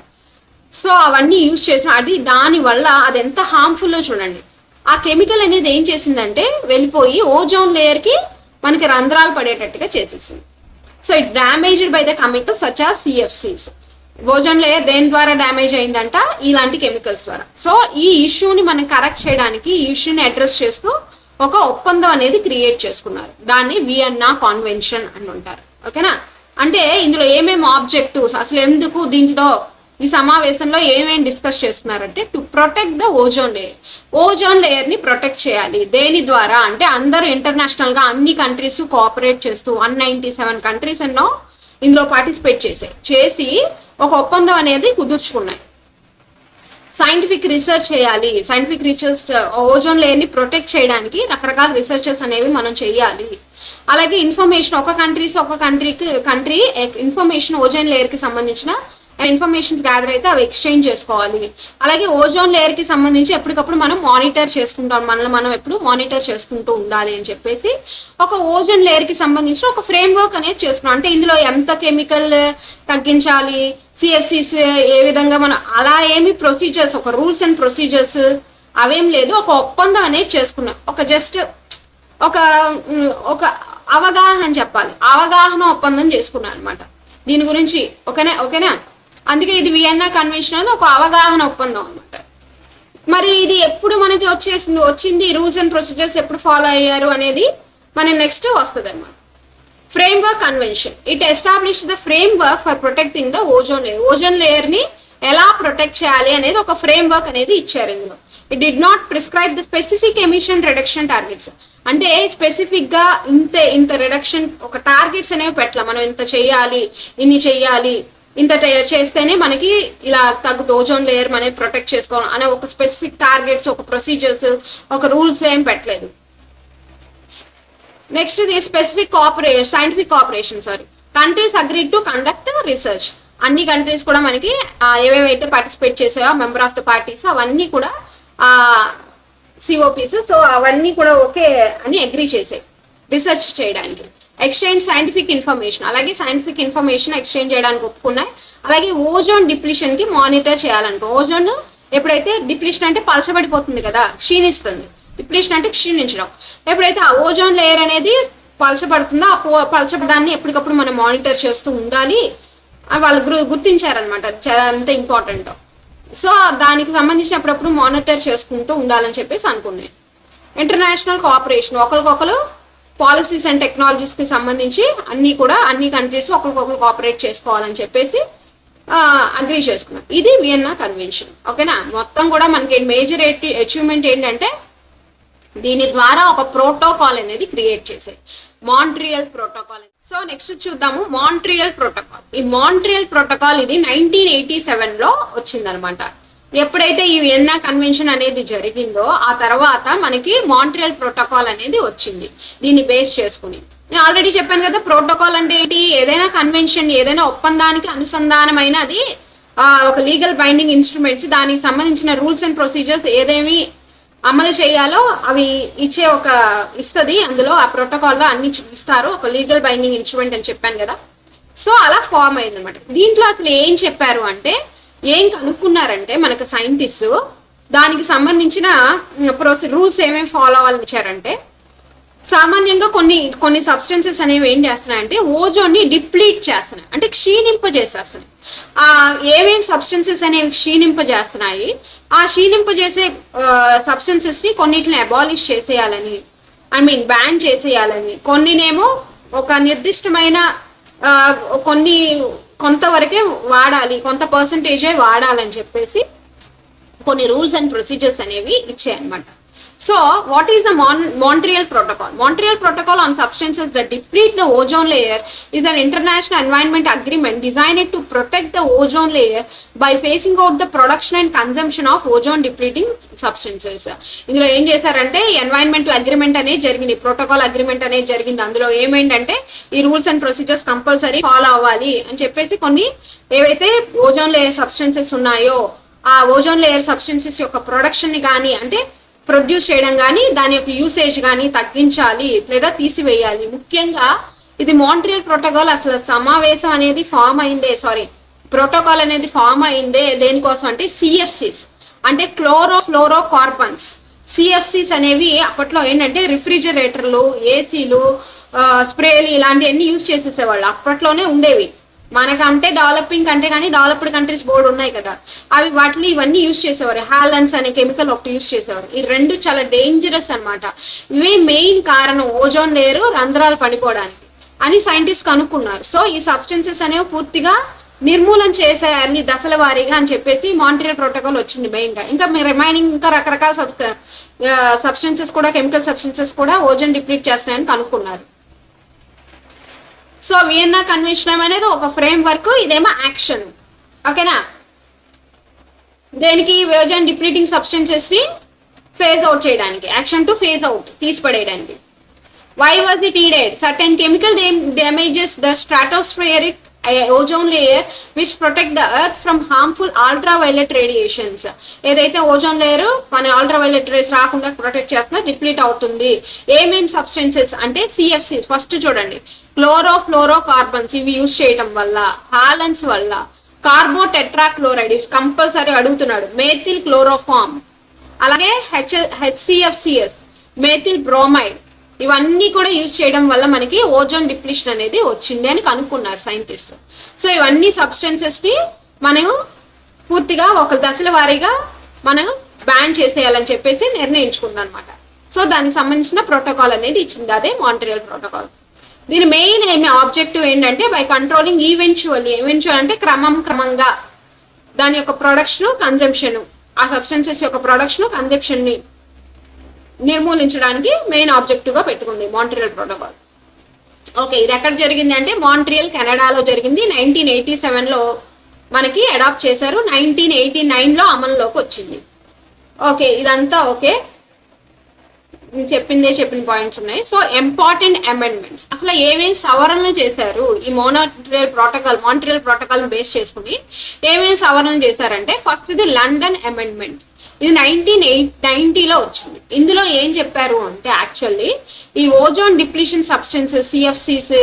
A: సో అవన్నీ యూజ్ చేసిన దానివల్ల అది ఎంత హార్మ్ఫుల్లో చూడండి. ఆ కెమికల్ అనేది ఏం చేసిందంటే వెళ్ళిపోయి ఓజోన్ లేయర్కి మనకి రంధ్రాలు పడేటట్టుగా చేసేసింది. So it damaged by the chemicals such as CFCs. Ozone layer దేని ద్వారా డ్యామేజ్ అయిందంట, ఇలాంటి కెమికల్స్ ద్వారా. సో ఈ ఇష్యూని మనం కరెక్ట్ చేయడానికి, ఈ ఇష్యూని అడ్రస్ చేస్తూ ఒక ఒప్పందం అనేది క్రియేట్ చేసుకున్నారు. దాన్ని వియన్నా కాన్వెన్షన్ అని ఉంటారు. ఓకేనా, అంటే ఇందులో ఏమేమి ఆబ్జెక్టివ్స్, అసలు ఎందుకు దీంట్లో ఈ సమావేశంలో ఏమేమి డిస్కస్ చేసుకున్నారంటే, to protect the ozone layer. Ozone layer ని ప్రొటెక్ట్ చేయాలి. దేని ద్వారా అంటే అందరూ ఇంటర్నేషనల్ గా అన్ని కంట్రీస్ కోఆపరేట్ చేస్తూ 197 కంట్రీస్ ఎన్నో ఇందులో పార్టిసిపేట్ చేసి ఒక ఒప్పందం అనేది కుదుర్చుకున్నాయి. సైంటిఫిక్ రీసెర్చ్ చేయాలి. సైంటిఫిక్ రీసెర్చ్ ఓజోన్ లేయర్ ని ప్రొటెక్ట్ చేయడానికి రకరకాల రీసెర్చెస్ అనేవి మనం చేయాలి. అలాగే ఇన్ఫర్మేషన్, ఒక కంట్రీ ఇన్ఫర్మేషన్ ఓజోన్ లేయర్ కి సంబంధించిన ఇన్ఫర్మేషన్స్ గ్యాదర్ అయితే అవి ఎక్స్చేంజ్ చేసుకోవాలి. అలాగే ఓజోన్ లేయర్ కి సంబంధించి ఎప్పటికప్పుడు మనం మానిటర్ చేసుకుంటాం, మనం ఎప్పుడు మానిటర్ చేసుకుంటూ ఉండాలి అని చెప్పేసి ఒక ఓజోన్ లేయర్ కి సంబంధించిన ఒక ఫ్రేమ్ వర్క్ అనేది చేసుకున్నాం. అంటే ఇందులో ఎంత కెమికల్ తగ్గించాలి, సిఎఫ్సిస్ ఏ విధంగా మనం, అలా ఏమి ప్రొసీజర్స్, ఒక రూల్స్ అండ్ ప్రొసీజర్స్ అవేం లేదు. ఒక ఒప్పందం అనేది చేసుకున్నాం. ఒక జస్ట్ ఒక అవగాహన చెప్పాలి, అవగాహన ఒప్పందం చేసుకున్నాం అనమాట దీని గురించి. ఓకేనా, అందుకే ఇది వియన్నా కన్వెన్షన్ అనేది ఒక అవగాహన ఒప్పందం అనమాట. మరి ఇది ఎప్పుడు మనకి వచ్చింది, రూల్స్ అండ్ ప్రొసీజర్స్ ఎప్పుడు ఫాలో అయ్యారు అనేది మన నెక్స్ట్ వస్తుంది అనమాట. Framework convention, it establish the framework for protecting the ozone layer. Ozone layer ని ఎలా ప్రొటెక్ట్ చేయాలి అనేది ఒక ఫ్రేమ్వర్క్ అనేది ఇచ్చారు ఇందులో. It did not prescribe the specific emission reduction targets. అంటే స్పెసిఫిక్ గా ఇంత రిడక్షన్ ఒక టార్గెట్స్ అనేవి పెట్టాలి, మనం ఇంత చెయ్యాలి, ఇన్ని చెయ్యాలి, ఇంత చేస్తేనే మనకి ఇలా తగ్గుతుంది, ఓజోన్ లేయర్ అనేది ప్రొటెక్ట్ చేసుకోవాలి అనే ఒక స్పెసిఫిక్ టార్గెట్స్, ఒక ప్రొసీజర్స్, ఒక రూల్స్ ఏం పెట్టలేదు. నెక్స్ట్ ఇది specific scientific cooperation countries agree to conduct research. అన్ని కంట్రీస్ కూడా మనకి ఏవేవైతే పార్టిసిపేట్ చేసాయో మెంబర్ ఆఫ్ ద పార్టీస్ అవన్నీ కూడా సిఓపిస్, సో అవన్నీ కూడా ఓకే అని అగ్రీ చేసాయి రీసెర్చ్ చేయడానికి. ఎక్స్చేంజ్ సైంటిఫిక్ ఇన్ఫర్మేషన్, అలాగే సైంటిఫిక్ ఇన్ఫర్మేషన్ ఎక్స్చేంజ్ చేయడానికి ఒప్పుకున్నాయి. అలాగే ఓజోన్ డిప్లీషన్ కి మానిటర్ చేయాలనుకో. ఓజోన్ ఎప్పుడైతే డిప్లీషన్ అంటే పలచబడిపోతుంది కదా, క్షీణిస్తుంది. డిప్లీషన్ అంటే క్షీణించడం. ఎప్పుడైతే ఆ ఓజోన్ లేయర్ అనేది పలచబడుతుందో ఆ పలచబడాన్ని ఎప్పటికప్పుడు మనం మానిటర్ చేస్తూ ఉండాలి వాళ్ళు గుర్తించారనమాట. అంత ఇంపార్టెంట్. సో దానికి సంబంధించి అప్పుడప్పుడు మానిటర్ చేసుకుంటూ ఉండాలని చెప్పేసి అనుకున్నాయి. ఇంటర్నేషనల్ కోఆపరేషన్, ఒకరికొకరు పాలసీస్ అండ్ టెక్నాలజీస్కి సంబంధించి అన్ని కంట్రీస్ ఒకరికొకరు కోఆపరేట్ చేసుకోవాలని చెప్పేసి అగ్రీ చేసుకున్నాం. ఇది వియన్నా కన్వెన్షన్. ఓకేనా. మొత్తం కూడా మనకి మేజర్ అచీవ్మెంట్ ఏంటంటే దీని ద్వారా ఒక ప్రోటోకాల్ అనేది క్రియేట్ చేసాయి, మాంట్రియల్ ప్రోటోకాల్. సో నెక్స్ట్ చూద్దాము మాంట్రియల్ ప్రోటోకాల్. ఈ మాంట్రియల్ ప్రోటోకాల్ ఇది 1987లో వచ్చిందనమాట. ఎప్పుడైతే ఈ వియన్నా కన్వెన్షన్ అనేది జరిగిందో ఆ తర్వాత మనకి మాంట్రియల్ ప్రోటోకాల్ అనేది వచ్చింది దీన్ని బేస్ చేసుకుని. నేను ఆల్రెడీ చెప్పాను కదా, ప్రోటోకాల్ అంటే ఏంటి, ఏదైనా కన్వెన్షన్ ఏదైనా ఒప్పందానికి అనుసంధానమైన అది ఒక లీగల్ బైండింగ్ ఇన్స్ట్రుమెంట్స్, దానికి సంబంధించిన రూల్స్ అండ్ ప్రొసీజర్స్ ఏదేమి అమలు చేయాలో అవి ఇస్తుంది. అందులో ఆ ప్రోటోకాల్లో అన్ని ఇస్తారు, ఒక లీగల్ బైండింగ్ ఇన్స్ట్రుమెంట్ అని చెప్పాను కదా. సో అలా ఫామ్ అయింది అనమాట. దీంట్లో అసలు ఏం చెప్పారు అంటే, ఏం కనుక్కున్నారంటే మనకు సైంటిస్ట్ దానికి సంబంధించిన రూల్స్ ఏమేమి ఫాలో అవ్వాలని ఇచ్చారంటే, సామాన్యంగా కొన్ని సబ్స్టెన్సెస్ అనేవి ఏం చేస్తున్నాయంటే ఓజోన్ని డిప్లీట్ చేస్తున్నాయి, అంటే క్షీణింపజేసేస్తున్నాయి. ఏమేమి సబ్స్టెన్సెస్ అనేవి క్షీణింపజేస్తున్నాయి, ఆ క్షీణింపజేసే సబ్స్టెన్సెస్ని కొన్నిటిని అబాలిష్ చేసేయాలని, బ్యాన్ చేసేయాలని, కొన్నినేమో ఒక నిర్దిష్టమైన కొంతవరకే వాడాలి, కొంత పర్సంటేజే వాడాలని చెప్పేసి కొన్ని రూల్స్ అండ్ ప్రొసీజర్స్ అనేవి ఇచ్చాయన్నమాట. So, what is the Montreal Protocol? Montreal Protocol on substances that deplete the ozone layer is an international environment agreement designed to protect the ozone layer by phasing out the production and consumption of ozone depleting substances. ఇందులో ఏం చేశారంటే environmental agreement అనేది జరిగింది, protocol agreement అనేది జరిగింది. అందులో ఏమైందంటే ఈ rules and procedures compulsory follow అవ్వాలి అని చెప్పేసి కొన్ని ఏవైతే ఓజోన్ లేయర్ సబ్స్టెన్సెస్ ఉన్నాయో ఆ ఓజోన్ లేయర్ సబ్స్టెన్సెస్ యొక్క ప్రొడక్షన్ ని కానీ అంటే ప్రొడ్యూస్ చేయడం కానీ దాని యొక్క యూసేజ్ కానీ తగ్గించాలి లేదా తీసివేయాలి. ముఖ్యంగా ఇది మాంట్రియల్ ప్రోటోకాల్ అసలు సమావేశం అనేది ప్రోటోకాల్ అనేది ఫామ్ అయిందే దేనికోసం అంటే సిఎఫ్సిస్ అంటే క్లోరోఫ్లోరో కార్బన్స్. సిఎఫ్సిస్ అనేవి అప్పట్లో ఏంటంటే రిఫ్రిజిరేటర్లు, ఏసీలు, స్ప్రేలు ఇలాంటివన్నీ యూజ్ చేసేసేవాళ్ళు, అప్పట్లోనే ఉండేవి. మనకంటే డెవలపింగ్ కంట్రీ కానీ డెవలప్డ్ కంట్రీస్ బోర్డు ఉన్నాయి కదా, వాటిని ఇవన్నీ యూజ్ చేసేవారు. హాలన్స్ అనే కెమికల్ ఒకటి యూజ్ చేసేవారు. ఈ రెండు చాలా డేంజరస్ అనమాట. ఇవే మెయిన్ కారణం ఓజోన్ లేయర్ రంధ్రాలు పడిపోవడానికి అని సైంటిస్ట్ కనుక్కున్నారు. సో ఈ సబ్స్టెన్సెస్ అనేవి పూర్తిగా నిర్మూలన చేసేయాలి దశల వారీగా అని చెప్పేసి మాంట్రియల్ ప్రోటోకాల్ వచ్చింది మెయిన్గా. ఇంకా రిమైనింగ్ ఇంకా రకరకాల సబ్స్టెన్సెస్ కూడా, కెమికల్ సబ్స్టెన్సెస్ కూడా ఓజోన్ డిప్లీట్ చేస్తున్నాయని కనుక్కున్నారు. సో వియన్నా కన్వెన్షన్ అనేది ఒక ఫ్రేమ్ వర్క్, ఇదేమో యాక్షన్. ఓకేనా. దేనికి ఓజోన్ డిప్లీటింగ్ సబ్స్టెన్సెస్ ని ఫేజ్ అవుట్ చేయడానికి, యాక్షన్ టు ఫేజ్ అవుట్, తీసిపడేయడానికి. Why was it needed? Certain chemical damages the stratospheric ozone layer which protect the earth from harmful ultraviolet radiations. ఏదైతే ozone layer మన ultraviolet race రాకుండా protect చేస్తున్నా deplete అవుతుంది. ఏమేం substances అంటే CFCs first చూడండి, chlorofluoro carbons ఇవి యూజ్ చేయడం వల్ల, హాలన్స్ వల్ల, కార్బో టెట్రాక్లోరైడ్ కంపల్సరీ అడుగుతున్నాడు, మేథిల్ క్లోరోఫామ్, అలాగే హెచ్సిఎఫ్సిఎస్ మేథిల్ బ్రోమైడ్, ఇవన్నీ కూడా యూజ్ చేయడం వల్ల మనకి ఓజోన్ డిప్లీషన్ అనేది వచ్చింది అని కనుక్కున్నారు సైంటిస్ట్. సో ఇవన్నీ సబ్స్టెన్సెస్ ని మనం పూర్తిగా ఒక దశల వారీగా మనం బ్యాన్ చేసేయాలని చెప్పేసి నిర్ణయించుకుందాం అనమాట. సో దానికి సంబంధించిన ప్రోటోకాల్ అనేది ఇచ్చింది, అదే మాంట్రియల్ ప్రోటోకాల్. దీని మెయిన్ ఆబ్జెక్టివ్ ఏంటంటే బై కంట్రోలింగ్ ఈవెన్చువల్ అంటే క్రమంగా దాని యొక్క ప్రొడక్షన్, కన్జంప్షన్, ఆ సబ్స్టెన్సెస్ యొక్క ప్రొడక్షన్, కన్జంప్షన్ ని నిర్మూలించడానికి మెయిన్ ఆబ్జెక్టివ్ గా పెట్టుకుంది మాంట్రియల్ ప్రోటోకాల్. ఓకే, ఇది ఎక్కడ జరిగింది అంటే మాంట్రియల్ కెనడాలో జరిగింది. 1987లో మనకి అడాప్ట్ చేశారు, 1989లో అమల్లోకి వచ్చింది. ఓకే, ఇదంతా ఓకే. చెప్పిన పాయింట్స్ ఉన్నాయి. సో ఇంపార్టెంట్ అమెండ్మెంట్స్, అసలు ఏమేమి సవరణలు చేశారు ఈ మాంట్రియల్ ప్రోటోకాల్ బేస్ చేసుకుని ఏమేమి సవరణలు చేశారంటే, ఫస్ట్ ఇది లండన్ అమెండ్మెంట్. ఇది 1990లో వచ్చింది. ఇందులో ఏం చెప్పారు అంటే యాక్చువల్లీ ఈ ఓజోన్ డిప్లీషన్ సబ్స్టెన్సెస్ సిఎఫ్సిస్,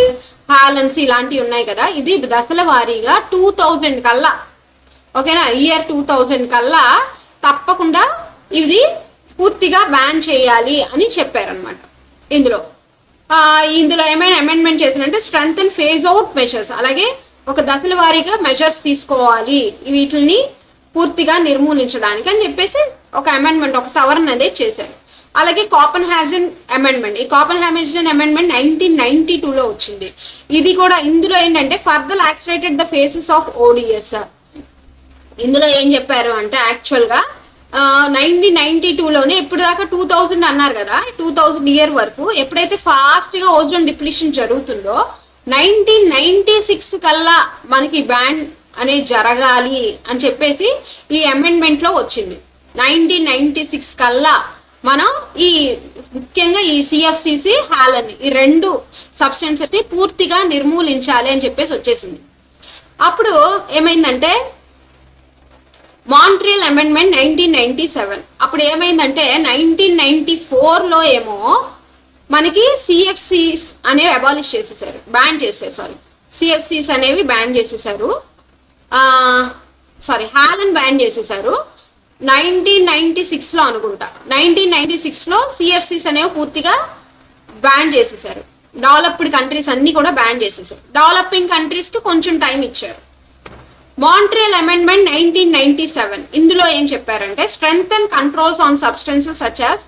A: హాలన్స్ ఇలాంటివి ఉన్నాయి కదా, ఇది దశల వారీగా 2000 కల్లా, ఓకేనా, ఇయర్ 2000 కల్లా తప్పకుండా ఇది పూర్తిగా బ్యాన్ చేయాలి అని చెప్పారనమాట. ఇందులో ఏమైనా అమెండ్మెంట్ చేశారంటే strength and phase out measures, అలాగే ఒక దశల వారీగా మెజర్స్ తీసుకోవాలి వీటిని పూర్తిగా నిర్మూలించడానికి అని చెప్పేసి ఒక అమెండ్మెంట్, ఒక సవరణ అనేది చేశారు. అలాగే కోపెన్హాగన్ అమెండ్మెంట్, ఈ కోపెన్హాగన్ అమెండ్మెంట్ 1992లో వచ్చింది. ఇది కూడా ఇందులో ఏంటంటే further accelerated the faces of ODIs. ఇందులో ఏం చెప్పారు అంటే యాక్చువల్గా 1992లోనే ఇప్పుడు దాకా 2000 అన్నారు కదా, 2000 ఇయర్ వరకు ఎప్పుడైతే ఫాస్ట్గా ఓజోన్ డిప్లీషన్ జరుగుతుందో 1996 కల్లా మనకి బ్యాన్ అనేది జరగాలి అని చెప్పేసి ఈ అమెండ్మెంట్లో వచ్చింది. 1996 కల్లా మనం ముఖ్యంగా ఈ సిఎఫ్సిసి, హాలన్ ఈ 2 సబ్స్టెన్సెస్ని పూర్తిగా నిర్మూలించాలి అని చెప్పేసి వచ్చేసింది. అప్పుడు ఏమైందంటే మాంట్రియల్ అమెండ్మెంట్ 1997. అప్పుడు ఏమైందంటే 1994లో ఏమో మనకి సిఎఫ్సిస్ అనేవి అబాలిష్ చేసేసారు, బ్యాన్ చేసేసారు. సిఎఫ్సిస్ అనేవి బ్యాన్ చేసేసారు, హాలన్ బ్యాన్ చేసేసారు 1996లో అనుకుంటా. 1996లో సిఎఫ్సిస్ అనేవి పూర్తిగా బ్యాన్ చేసేసారు. డెవలప్డ్ కంట్రీస్ అన్ని కూడా బ్యాన్ చేసేసారు. డెవలపింగ్ కంట్రీస్కి కొంచెం టైం ఇచ్చారు. మాంట్రియల్ అమెండ్మెంట్ 1997, ఇందులో ఏం చెప్పారంటే strength and controls on substances such as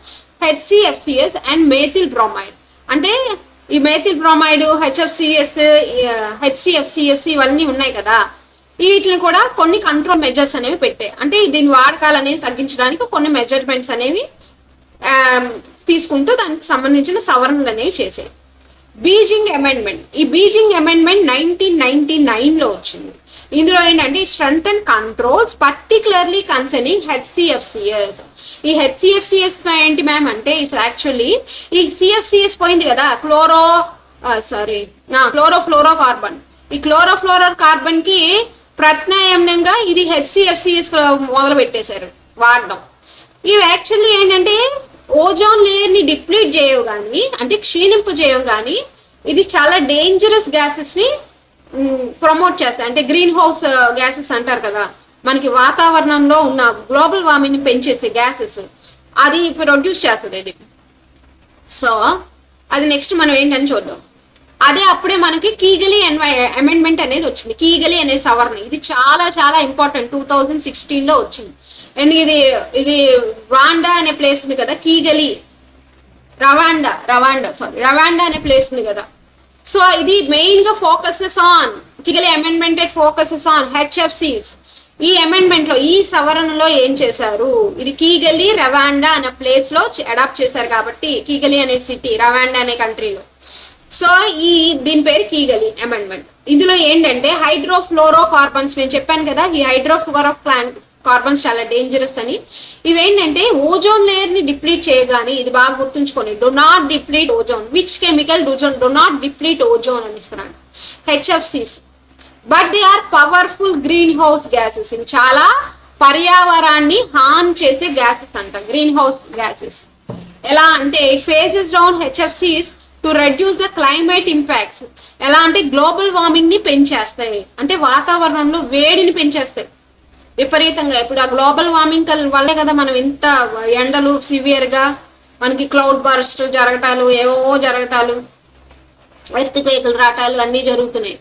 A: HCFCs and methyl bromide. అంటే ఈ మేథిల్ బ్రోమైడ్, హెచ్సిఎఫ్సిఎస్ ఇవన్నీ ఉన్నాయి కదా, వీటిని కూడా కొన్ని కంట్రోల్ మెజర్స్ అనేవి పెట్టాయి. అంటే దీని వాడకాలు అనేవి తగ్గించడానికి కొన్ని మెజర్మెంట్స్ అనేవి తీసుకుంటూ దానికి సంబంధించిన సవరణలు అనేవి చేసాయి. బీజింగ్ అమెండ్మెంట్, ఈ బీజింగ్ అమెండ్మెంట్ 1999లో వచ్చింది. ఇందులో ఏంటంటే strength and controls particularly concerning HCFCs. ఈ హెచ్సిఎఫ్సిఎస్ ఏంటి మ్యామ్ అంటే యాక్చువల్లీ ఈ సిఎఫ్సిఎస్ పోయింది కదా, క్లోరోఫ్లోరో కార్బన్. ఈ క్లోరోఫ్లోరో కార్బన్ కి ప్రత్యామ్నాయంగా ఇది హెచ్సిఎఫ్సిఎస్ మొదలు పెట్టేశారు వాడడం. ఇవి యాక్చువల్లీ ఏంటంటే ఓజోన్ లేయర్ ని డిప్లీట్ చేయవు కానీ, అంటే క్షీణింపు చేయవు కానీ, ఇది చాలా డేంజరస్ గ్యాసెస్ ని ప్రమోట్ చేస్తాయి. అంటే గ్రీన్ హౌస్ గ్యాసెస్ అంటారు కదా, మనకి వాతావరణంలో ఉన్న గ్లోబల్ వార్మింగ్ పెంచేసే గ్యాసెస్ అది ప్రొడ్యూస్ చేస్తుంది ఇది. సో అది నెక్స్ట్ మనం ఏంటని చూద్దాం. అదే అప్పుడే మనకి కీగలీ అమెండ్మెంట్ అనేది వచ్చింది. కీగలీ అనే సవరణ ఇది చాలా చాలా ఇంపార్టెంట్, 2016లో వచ్చింది. అండ్ ఇది రవాండా అనే ప్లేస్ ఉంది కదా, కీగలీ రవాండా అనే ప్లేస్ ఉంది కదా. సో ఇది మెయిన్ గా ఫోకసెస్ ఆన్ కీగలీ అమెండ్మెంటెడ్ ఫోకసెస్ ఆన్ హెచ్ఎఫ్సిస్. ఈ అమెండ్మెంట్ లో ఈ సవరణలో ఏం చేశారు, ఇది కీగలీ రవాండా అనే ప్లేస్ లో అడాప్ట్ చేశారు కాబట్టి, కీగలీ అనే సిటీ రవాండా అనే కంట్రీలో. సో దీని పేరు కీగలీ అమెండ్మెంట్. ఇందులో ఏంటంటే హైడ్రోఫ్లోరో కార్బన్స్, నేను చెప్పాను కదా ఈ హైడ్రోఫ్లోరో కార్బన్స్ చాలా డేంజరస్ అని. ఇవేంటంటే ఓజోన్ లేయర్ ని డిప్లీట్ చేయగానే, ఇది బాగా గుర్తుంచుకోండి, do not deplete ozone, which chemical do not deplete ozone అని ఇస్తున్నాడు హెచ్ఎఫ్సిస్. But they are powerful greenhouse gases. ఇవి చాలా పర్యావరణాన్ని హార్మ్ చేసే గ్యాసెస్ అంట గ్రీన్ హౌస్ గ్యాసెస్. ఎలా అంటే ఇట్ ఫేసెస్ డౌన్ హెచ్ఎఫ్సిస్ to reduce the climate impacts. ఎలా అంటే గ్లోబల్ వార్మింగ్ ని పెంచేస్తాయి, అంటే వాతావరణంలో వేడిని పెంచేస్తాయి విపరీతంగా. ఇప్పుడు ఆ గ్లోబల్ వార్మింగ్ వల్లే కదా మనం ఇంత ఎండలు సివియర్ గా, మనకి క్లౌడ్ బర్స్ట్ జరగటాలు, ఏవో జరగటాలు, ఎర్త్క్వేక్లు రావటాలు అన్నీ జరుగుతున్నాయి.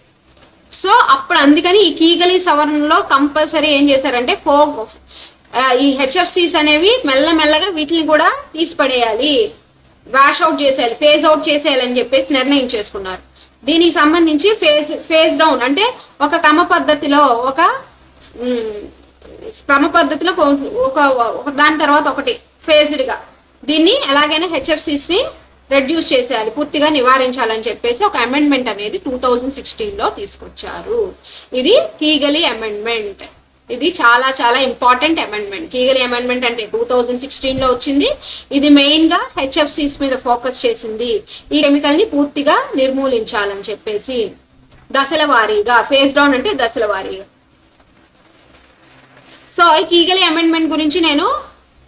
A: సో అప్పుడు అందుకని ఈ కీగలీ సవరణలో కంపల్సరీ ఏం చేశారంటే ఈ హెచ్ఎఫ్సిస్ అనేవి మెల్లమెల్లగా వీటిని కూడా తీసిపడేయాలి, వాష్ అవుట్ చేసేయాలి, ఫేజ్ అవుట్ చేసేయాలి అని చెప్పేసి నిర్ణయం చేసుకున్నారు. దీనికి సంబంధించి ఫేజ్ డౌన్ అంటే ఒక క్రమ పద్ధతిలో ఒక దాని తర్వాత ఒకటి ఫేజ్డ్గా దీన్ని ఎలాగైనా హెచ్ఎఫ్సిస్ ని రెడ్యూస్ చేసేయాలి, పూర్తిగా నివారించాలని చెప్పేసి ఒక అమెండ్మెంట్ అనేది 2016లో తీసుకొచ్చారు. ఇది కీగలీ అమెండ్మెంట్. ఇది చాలా చాలా ఇంపార్టెంట్ అమెండ్మెంట్. కీగలి అమెండ్మెంట్ అంటే 2016లో వచ్చింది. ఇది మెయిన్గా హెచ్ఎఫ్సిస్ మీద ఫోకస్ చేసింది. ఈ కెమికల్ని పూర్తిగా నిర్మూలించాలని చెప్పేసి దశల వారీగా, ఫేజ్ డౌన్ అంటే దశల వారీగా. సో ఈ కీగలి అమెండ్మెంట్ గురించి నేను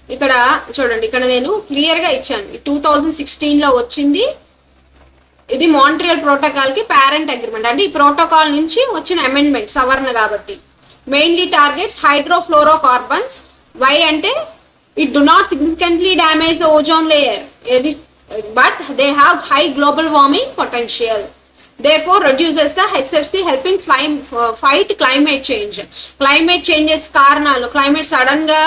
A: ఇక్కడ చూడండి, ఇక్కడ నేను క్లియర్గా ఇచ్చాను. 2016లో వచ్చింది. ఇది మాంట్రియల్ ప్రోటోకాల్కి పేరెంట్ అగ్రిమెంట్. అంటే ఈ ప్రోటోకాల్ నుంచి వచ్చిన అమెండ్మెంట్ సవరణ కాబట్టి మెయిన్లీ టార్గెట్స్ హైడ్రోఫ్లోరోకార్బన్స్. వై అంటే it do not significantly damage the ozone layer, but they have high global warming potential. therefore reduces the HFC helping fight climate change. Climate changes కారణాలు, climate sudden గా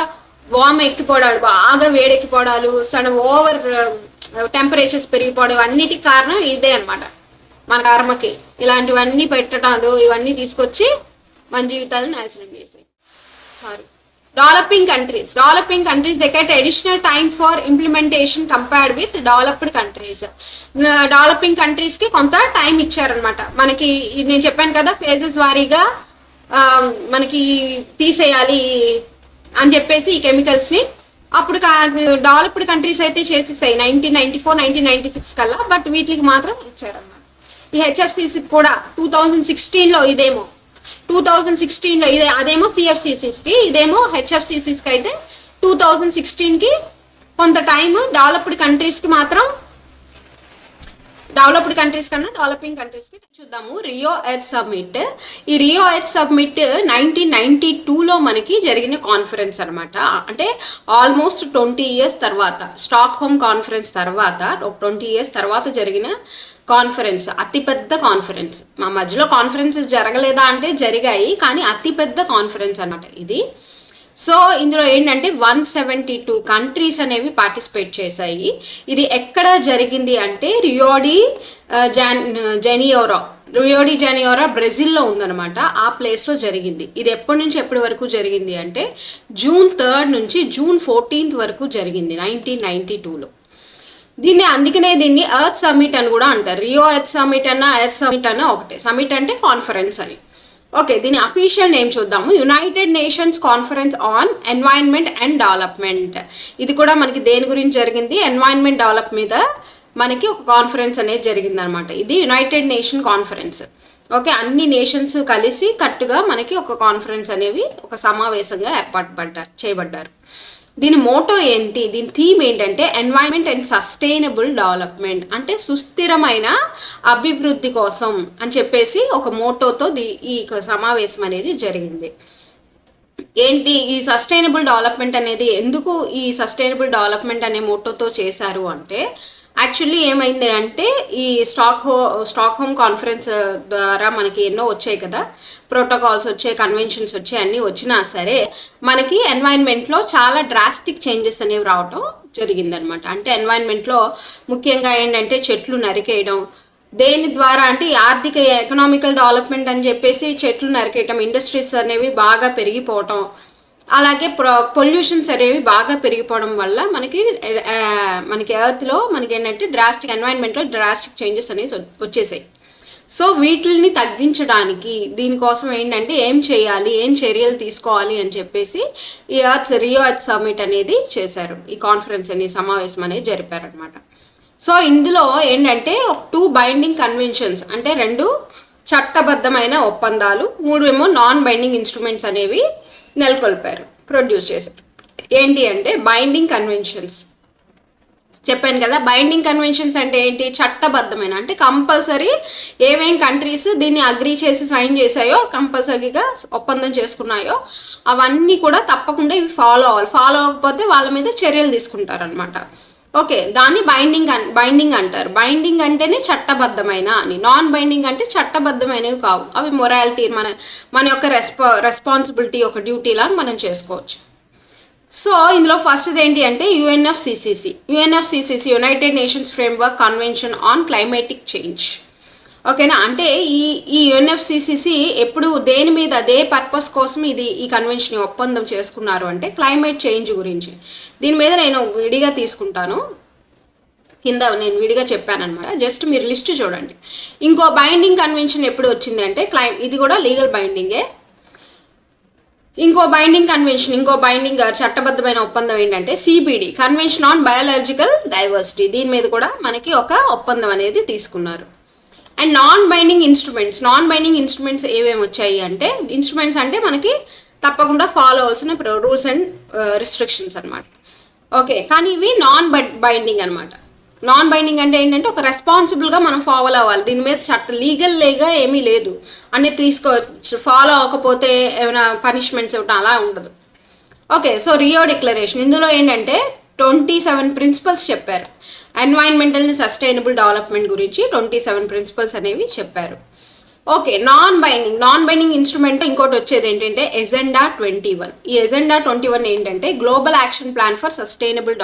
A: warm ఎక్కిపోవడాలు, బాగా వేడెక్కిపోవడాలు, sudden over temperatures పెరిగిపోవడం, అన్నిటికి కారణం ఇదే అనమాట. మన కర్మకి ఇలాంటివన్నీ పెట్టడాలు, ఇవన్నీ తీసుకొచ్చి మన జీవితాలను నాశనం చేసాయి. Developing countries they get additional time for implementation compared with developed countries. Developing countries కి కొంత టైం ఇచ్చారనమాట. మనకి నేను చెప్పాను కదా ఫేజెస్ వారీగా మనకి తీసేయాలి అని చెప్పేసి ఈ కెమికల్స్ని. అప్పుడు డెవలప్డ్ కంట్రీస్ అయితే చేసేసాయి 1994, 1996 కల్లా. బట్ వీటికి మాత్రం ఇచ్చారన్నమాట. ఈ హెచ్ఎఫ్సిసి కూడా 2016లో, ఇదేమో 2016లో, ఇదే అదేమో సిఎఫ్సిసిస్కి, ఇదేమో హెచ్ఎఫ్సిసిస్కి. అయితే 2016కి కొంత టైం డెవలప్డ్ కంట్రీస్కి మాత్రం, డెవలప్డ్ కంట్రీస్ కన్నా డెవలపింగ్ కంట్రీస్కి. చూద్దాము రియో ఎర్త్ సబ్మిట్. ఈ రియో ఎర్త్ సబ్మిట్ 1992లో మనకి జరిగిన కాన్ఫరెన్స్ అనమాట. అంటే ఆల్మోస్ట్ 20 years తర్వాత, స్టాక్ హోమ్ కాన్ఫరెన్స్ తర్వాత 20 years తర్వాత జరిగిన కాన్ఫరెన్స్. అతిపెద్ద కాన్ఫరెన్స్. మా మధ్యలో కాన్ఫరెన్సెస్ జరగలేదా అంటే జరిగాయి, కానీ అతిపెద్ద కాన్ఫరెన్స్ అనమాట ఇది. సో ఇందులో ఏంటంటే 172 కంట్రీస్ అనేవి పార్టిసిపేట్ చేశాయి. ఇది ఎక్కడ జరిగింది అంటే రియో డి జెనియోరా బ్రెజిల్లో ఉందన్నమాట. ఆ ప్లేస్లో జరిగింది. ఇది ఎప్పటి నుంచి ఎప్పటి వరకు జరిగింది అంటే June 3rd నుంచి June 14th వరకు జరిగింది 1992లో. అందుకనే దీన్ని ఎర్త్ సమ్మిట్ అని కూడా అంటారు. రియో ఎర్త్ సమ్మిట్ అన్న ఎర్త్ సమ్మిట్ అన్న ఒకటే. సమ్మిట్ అంటే కాన్ఫరెన్స్ అని. ఓకే, దీని అఫీషియల్ నేమ్ చూద్దాము. United nations conference on environment and development. ఇది కూడా మనకి దేని గురించి జరిగింది? ఎన్వైరన్మెంట్ డెవలప్ మీద మనకి ఒక కాన్ఫరెన్స్ అనేది జరిగింది అనమాట. ఇది యునైటెడ్ నేషన్ కాన్ఫరెన్స్. ఓకే, అన్ని నేషన్స్ కలిసి కట్టుగా మనకి ఒక కాన్ఫరెన్స్ అనేవి ఒక సమావేశంగా చేయబడ్డారు. దీని మోటో ఏంటి, దీని థీమ్ ఏంటంటే ఎన్వైరన్మెంట్ అండ్ సస్టైనబుల్ డెవలప్మెంట్, అంటే సుస్థిరమైన అభివృద్ధి కోసం అని చెప్పేసి ఒక మోటోతో ఈ సమావేశం అనేది జరిగింది. ఏంటి ఈ సస్టైనబుల్ డెవలప్మెంట్ అనేది, ఎందుకు ఈ సస్టైనబుల్ డెవలప్మెంట్ అనే మోటోతో చేశారు అంటే, యాక్చువల్లీ ఏమైంది అంటే ఈ స్టాక్ హోమ్ కాన్ఫరెన్స్ ద్వారా మనకి ఎన్నో వచ్చాయి కదా, ప్రోటోకాల్స్ వచ్చాయి, కన్వెన్షన్స్ వచ్చాయి, అన్నీ వచ్చినా సరే మనకి ఎన్వైరన్మెంట్లో చాలా డ్రాస్టిక్ చేంజెస్ అనేవి రావటం జరిగిందనమాట. అంటే ఎన్వైరన్మెంట్లో ముఖ్యంగా ఏంటంటే చెట్లు నరికేయడం, దేని ద్వారా అంటే ఆర్థిక ఎకనామికల్ డెవలప్మెంట్ అని చెప్పేసి చెట్లు నరికేయటం, ఇండస్ట్రీస్ అనేవి బాగా పెరిగిపోవటం, అలాగే పొల్యూషన్స్ అనేవి బాగా పెరిగిపోవడం వల్ల మనకి ఎర్త్లో మనకి ఏంటంటే ఎన్వైరన్మెంట్లో డ్రాస్టిక్ చేంజెస్ అనేవి వచ్చేసాయి. సో వీటిని తగ్గించడానికి దీనికోసం ఏంటంటే ఏం చేయాలి, ఏం చర్యలు తీసుకోవాలి అని చెప్పేసి ఈ రియో ఎర్త్ సమ్మిట్ అనేది చేశారు. ఈ కాన్ఫరెన్స్ అనేది సమావేశం అనేది జరిపారనమాట. సో ఇందులో ఏంటంటే 2 బైండింగ్ కన్వెన్షన్స్, అంటే 2 చట్టబద్ధమైన ఒప్పందాలు, 3 ఏమో నాన్ బైండింగ్ ఇన్స్ట్రుమెంట్స్ అనేవి ప్రొడ్యూస్ చేశారు. ఏంటి అంటే బైండింగ్ కన్వెన్షన్స్. చెప్పాను కదా, బైండింగ్ కన్వెన్షన్స్ అంటే ఏంటి, చట్టబద్ధమైన, అంటే కంపల్సరీ ఏమేం కంట్రీస్ దీన్ని అగ్రీ చేసి సైన్ చేశాయో, కంపల్సరీగా ఒప్పందం చేసుకున్నాయో అవన్నీ కూడా తప్పకుండా ఇవి ఫాలో అవ్వాలి. ఫాలో అవ్వకపోతే వాళ్ళ మీద చర్యలు తీసుకుంటారనమాట. ఓకే, దాన్ని బైండింగ్ అంటారు. బైండింగ్ అంటేనే చట్టబద్ధమైన అని. నాన్ బైండింగ్ అంటే చట్టబద్ధమైనవి కావు, అవి మొరాలిటీ, మన యొక్క రెస్పాన్సిబిలిటీ, ఒక డ్యూటీ లాగా మనం చేసుకోవచ్చు. సో ఇందులో ఫస్ట్ది ఏంటి అంటే UNFCCC United Nations framework convention on climatic change. ఓకేనా, అంటే ఈ యుఎన్ఎఫ్సిసిసి ఎప్పుడు దేని మీద, అదే పర్పస్ కోసం ఈ కన్వెన్షన్ ఒప్పందం చేసుకున్నారు అంటే క్లైమేట్ చేంజ్ గురించి. దీని మీద నేను విడిగా తీసుకుంటాను, కింద నేను విడిగా చెప్పానమాట. జస్ట్ మీరు లిస్ట్ చూడండి. ఇంకో బైండింగ్ కన్వెన్షన్ ఎప్పుడు వచ్చింది అంటే ఇది కూడా లీగల్ బైండింగే. ఇంకో బైండింగ్ చట్టబద్ధమైన ఒప్పందం ఏంటంటే CBD, convention on biological diversity. దీని మీద కూడా మనకి ఒక ఒప్పందం అనేది తీసుకున్నారు. అండ్ నాన్ బైండింగ్ ఇన్స్ట్రుమెంట్స్ ఏమేమి వచ్చాయి అంటే, ఇన్స్ట్రుమెంట్స్ అంటే మనకి తప్పకుండా ఫాలో అవ్వాల్సిన రూల్స్ అండ్ రిస్ట్రిక్షన్స్ అనమాట. ఓకే, కానీ ఇవి నాన్ బైండింగ్ అనమాట. నాన్ బైండింగ్ అంటే ఏంటంటే ఒక రెస్పాన్సిబుల్గా మనం ఫాలో అవ్వాలి, దీని మీద లీగల్గా ఏమీ లేదు అనేది ఫాలో అవ్వకపోతే ఏమైనా పనిష్మెంట్స్ ఇవ్వటం అలా ఉండదు. ఓకే, సో రియో డిక్లరేషన్, ఇందులో ఏంటంటే 27 ప్రిన్సిపల్స్ చెప్పారు. ఎన్వైరన్మెంటల్ సస్టైనబుల్ డెవలప్మెంట్ గురించి 27 ప్రిన్సిపల్స్ అనేవి చెప్పారు. ఓకే, నాన్ బైండింగ్ ఇన్స్ట్రుమెంట్ ఇంకోటి వచ్చేది ఏంటంటే ఎజెండా 21. ఈ ఎజెండా 21 ఏంటంటే global action plan for sustainable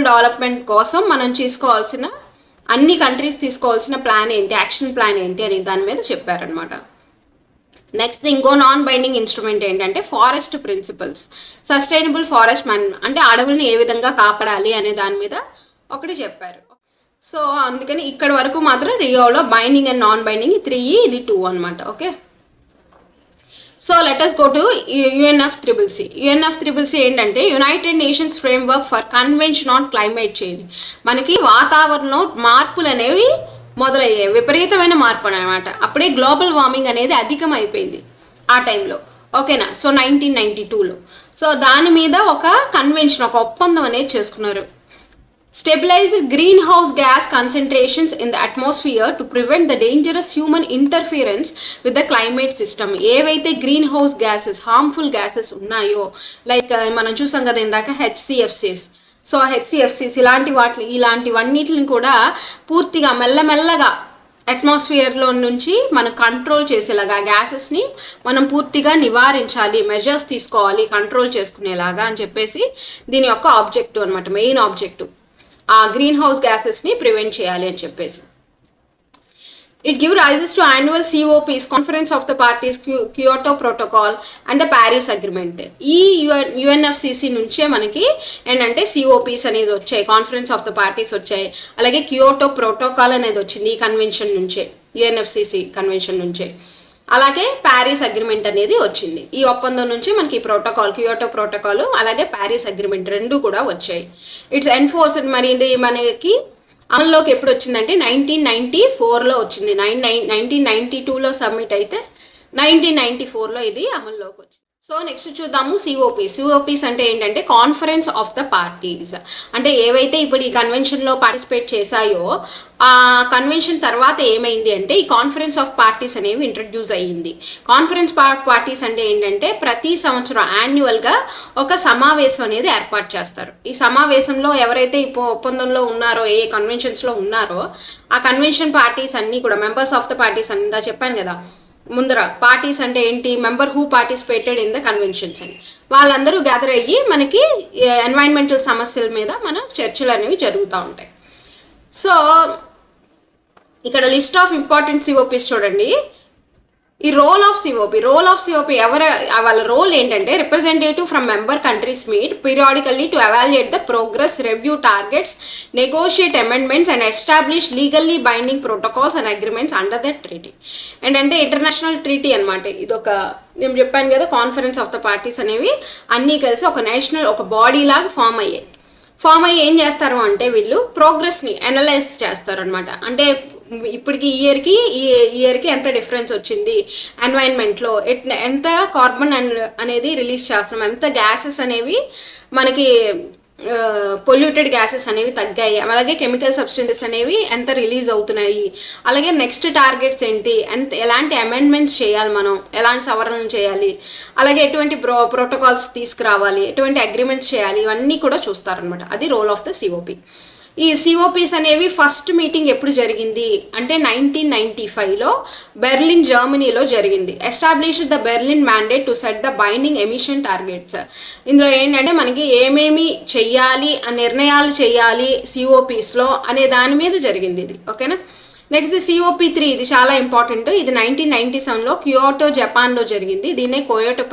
A: development కోసం మనం తీసుకోవాల్సిన అన్ని కంట్రీస్ తీసుకోవాల్సిన ప్లాన్ ఏంటి, యాక్షన్ ప్లాన్ ఏంటి అని దాని మీద చెప్పారనమాట. నెక్స్ట్ ఇంకో నాన్ బైండింగ్ ఇన్స్ట్రుమెంట్ ఏంటంటే ఫారెస్ట్ ప్రిన్సిపల్స్, సస్టైనబుల్ ఫారెస్ట్ అంటే అడవుల్ని ఏ విధంగా కాపాడాలి అనే దాని మీద ఒకటి చెప్పారు. సో అందుకని ఇక్కడ వరకు మాత్రం రియోలో బైండింగ్ అండ్ నాన్ బైండింగ్ 3, ఇది 2 అనమాట. Okay, so let's go to UNFCCC ఏంటంటే United Nations framework for convention on climate change. మనకి వాతావరణ మార్పులు అనేవి మొదలయ్యాయి, విపరీతమైన మార్పు అనమాట. అప్పుడే గ్లోబల్ వార్మింగ్ అనేది అధికమైపోయింది ఆ టైంలో. ఓకేనా, సో 1992లో సో దాని మీద ఒక కన్వెన్షన్, ఒక ఒప్పందం అనేది చేసుకున్నారు. Stabilize greenhouse gas concentrations in the atmosphere to prevent the dangerous human interference with the climate system. ఏవైతే green house gases, harmful gases ఉన్నాయో, లైక్ మనం చూసాం కదా ఇందాక హెచ్సిఎఫ్సిస్. సో హెచ్సిఎఫ్సిస్ ఇలాంటివన్నిటిని కూడా పూర్తిగా మెల్లమెల్లగా అట్మాస్ఫియర్లో నుంచి మనం కంట్రోల్ చేసేలాగా, గ్యాసెస్ని మనం పూర్తిగా నివారించాలి, మెజర్స్ తీసుకోవాలి కంట్రోల్ చేసుకునేలాగా అని చెప్పేసి దీని యొక్క ఆబ్జెక్టివ్ అనమాట, మెయిన్ ఆబ్జెక్టివ్ ఆ గ్రీన్ హౌస్ గ్యాసెస్ని ప్రివెంట్ చేయాలి అని చెప్పేసి. It give rises to annual COPs, conference of the parties, Kyoto protocol and the Paris agreement. ఈ యుఎన్ఎఫ్సిసి నుంచే మనకి ఏంటంటే సిఓపిస్ అనేది వచ్చాయి, కాన్ఫరెన్స్ ఆఫ్ ద పార్టీస్ వచ్చాయి, అలాగే క్యోటో ప్రోటోకాల్ అనేది వచ్చింది ఈ కన్వెన్షన్ నుంచే, యుఎన్ఎఫ్సిసి కన్వెన్షన్ నుంచే. అలాగే ప్యారిస్ అగ్రిమెంట్ అనేది వచ్చింది. ఈ ఒప్పందం నుంచి మనకి క్యోటో ప్రోటోకాల్ అలాగే ప్యారిస్ అగ్రిమెంట్ రెండు కూడా వచ్చాయి. It's enforced. మరి ఇది మనకి అమల్లోకి ఎప్పుడు వచ్చిందంటే 1994లో వచ్చింది. 1992లో సబ్మిట్ అయితే 1994లో ఇది అమల్లోకి వచ్చింది. సో నెక్స్ట్ చూద్దాము సిఓపిస్ అంటే ఏంటంటే కాన్ఫరెన్స్ ఆఫ్ ద పార్టీస్. అంటే ఏవైతే ఇప్పుడు ఈ కన్వెన్షన్లో పార్టిసిపేట్ చేశాయో ఆ కన్వెన్షన్ తర్వాత ఏమైంది అంటే ఈ కాన్ఫరెన్స్ ఆఫ్ పార్టీస్ అనేవి ఇంట్రడ్యూస్ అయ్యింది. కాన్ఫరెన్స్ పార్టీస్ అంటే ఏంటంటే ప్రతి సంవత్సరం యాన్యువల్గా ఒక సమావేశం అనేది ఏర్పాటు చేస్తారు. ఈ సమావేశంలో ఎవరైతే ఇప్పుడు ఒప్పందంలో ఉన్నారో, ఏ కన్వెన్షన్స్లో ఉన్నారో ఆ కన్వెన్షన్ పార్టీస్ అన్నీ కూడా మెంబర్స్ ఆఫ్ ద పార్టీస్ అంతా చెప్పాను కదా ముందర. పార్టీస్ అంటే ఏంటి, member who participated in the conventions అని, వాళ్ళందరూ గ్యాదర్ అయ్యి మనకి ఎన్వైరన్మెంటల్ సమస్యల మీద మన చర్చలు అనేవి జరుగుతూ ఉంటాయి. సో ఇక్కడ లిస్ట్ ఆఫ్ ఇంపార్టెంట్ సిఓపిస్ చూడండి. ఈ రోల్ ఆఫ్ సిఓపి వాళ్ళ రోల్ ఏంటంటే representative from member countries meet periodically to evaluate the progress, review targets, negotiate amendments and establish legally binding protocols and agreements under the treaty. ఏంటంటే international treaty అనమాట. ఇదొక నేను చెప్పాను కదా కాన్ఫరెన్స్ ఆఫ్ ద పార్టీస్ అనేవి అన్నీ కలిసి ఒక నేషనల్ ఒక బాడీ లాగా ఫామ్ అయ్యి ఏం చేస్తారు అంటే వీళ్ళు ప్రోగ్రెస్ని అనలైజ్ చేస్తారు అనమాట. అంటే ఇప్పటికి ఇయర్కి ఎంత డిఫరెన్స్ వచ్చింది ఎన్వైరన్మెంట్లో, ఎంత కార్బన్ అనేది రిలీజ్ చేస్తున్నాం, ఎంత గ్యాసెస్ అనేవి మనకి పొల్యూటెడ్ గ్యాసెస్ అనేవి తగ్గాయి, అలాగే కెమికల్ సబ్స్టెన్సెస్ అనేవి ఎంత రిలీజ్ అవుతున్నాయి, అలాగే నెక్స్ట్ టార్గెట్స్ ఏంటి, ఎలాంటి అమెండ్మెంట్స్ చేయాలి, మనం ఎలాంటి సవరణలు చేయాలి, అలాగే ఎటువంటి ప్రోటోకాల్స్ తీసుకురావాలి, ఎటువంటి అగ్రిమెంట్స్ చేయాలి, ఇవన్నీ కూడా చూస్తారనమాట. అది రోల్ ఆఫ్ ద సిఓపి. ఈ సిఓపిస్ అనేవి ఫస్ట్ మీటింగ్ ఎప్పుడు జరిగింది అంటే 1995లో బెర్లిన్ జర్మనీలో జరిగింది. Established the Berlin mandate to set the binding emission targets. ఇందులో ఏంటంటే మనకి ఏమేమి చెయ్యాలి, నిర్ణయాలు చేయాలి సిఓపిస్లో అనే దాని మీద జరిగింది ఇది. ఓకేనా. నెక్స్ట్ COP3, ఇది చాలా ఇంపార్టెంట్. ఇది 1997లో క్యోటో జపాన్లో జరిగింది. దీన్నే క్యోటో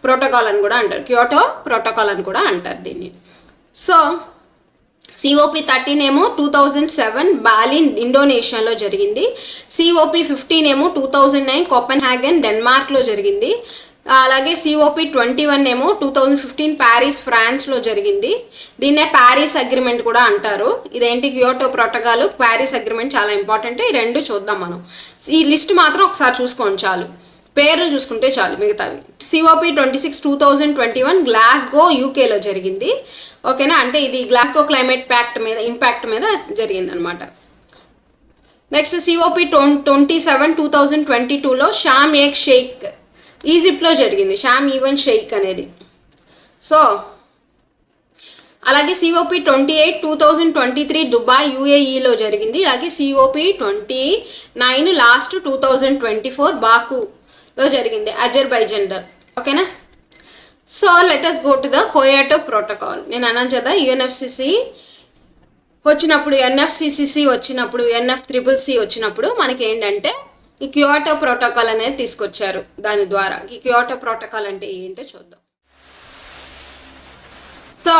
A: ప్రోటోకాల్ అని కూడా అంటారు, క్యోటో ప్రోటోకాల్ అని కూడా అంటారు దీన్ని. సో COP13 ఏమో 2007 బాలిన్ ఇండోనేషియాలో జరిగింది. COP15 ఏమో 2009 కోపెన్హాగన్ డెన్మార్క్లో జరిగింది. అలాగే COP21 ఏమో 2015 ప్యారిస్ ఫ్రాన్స్లో జరిగింది. దీన్నే ప్యారిస్ అగ్రిమెంట్ కూడా అంటారు. ఇదేంటి క్యోటో ప్రోటోకాల్, ప్యారిస్ అగ్రిమెంట్ చాలా ఇంపార్టెంట్. ఈ రెండు చూద్దాం మనం. ఈ లిస్ట్ మాత్రం ఒకసారి చూసుకోండి చాలు, పేర్లు చూసుకుంటే చాలు మిగతావి. COP26 2021 గ్లాస్గో యూకేలో జరిగింది. ఓకేనా, అంటే ఇది గ్లాస్గో క్లైమేట్ ఇంపాక్ట్ మీద జరిగింది అనమాట. నెక్స్ట్ COP27 2022లో షామ్ ఎక్ షేక్ ఈజిప్ట్లో జరిగింది, షామ్ ఈవెన్ షేక్ అనేది. సో అలాగే COP28 2023 దుబాయ్ UAEలో జరిగింది. అలాగే COP29 లాస్ట్ 2024 బాకులో జరిగింది, అజర్బైజాన్లో. ఓకేనా, so let us go to the Kyoto protocol. నేను అన్నాను కదా UNFCCC వచ్చినప్పుడు, NFCCC వచ్చినప్పుడు, NFCCC వచ్చినప్పుడు మనకి ఏంటంటే ఈ క్యోటో ప్రోటోకాల్ అనేది తీసుకొచ్చారు. దాని ద్వారా ఈ క్యోటో ప్రోటోకాల్ అంటే ఏంటో చూద్దాం. So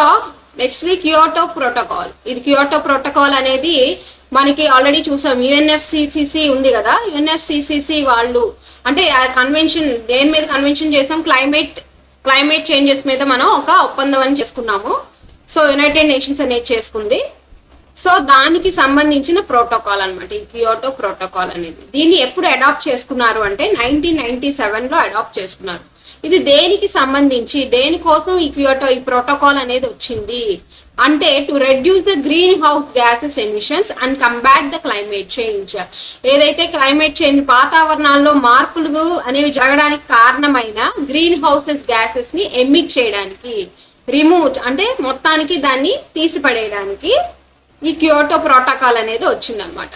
A: next Kyoto protocol. ఇది క్యోటో ప్రోటోకాల్ అనేది మనకి ఆల్రెడీ చూసాం. UNFCCC ఉంది కదా, UNFCCC వాళ్ళు అంటే ఆ కన్వెన్షన్ దేని మీద కన్వెన్షన్ చేసాం, క్లైమేట్ చేంజెస్ మీద మనం ఒక ఒప్పందం అని చేసుకున్నాము. సో యునైటెడ్ నేషన్స్ అనేది చేసుకుంది. సో దానికి సంబంధించిన ప్రోటోకాల్ అనమాట ఈ క్యోటో ప్రోటోకాల్ అనేది. దీన్ని ఎప్పుడు అడాప్ట్ చేసుకున్నారు అంటే 1997లో అడాప్ట్ చేసుకున్నారు. ఇది దేనికి సంబంధించి, దేనికోసం ఈ ప్రోటోకాల్ అనేది వచ్చింది అంటే to reduce the green house gases emissions and combat the climate change. ఏదైతే క్లైమేట్ చేంజ్ వాతావరణాల్లో మార్పులు అనేవి జరగడానికి కారణమైన గ్రీన్ హౌసెస్ గ్యాసెస్ ని ఎమిట్ చేయడానికి, రిమూవ్ అంటే మొత్తానికి దాన్ని తీసిపడేయడానికి ఈ క్యోటో ప్రోటోకాల్ అనేది వచ్చిందనమాట.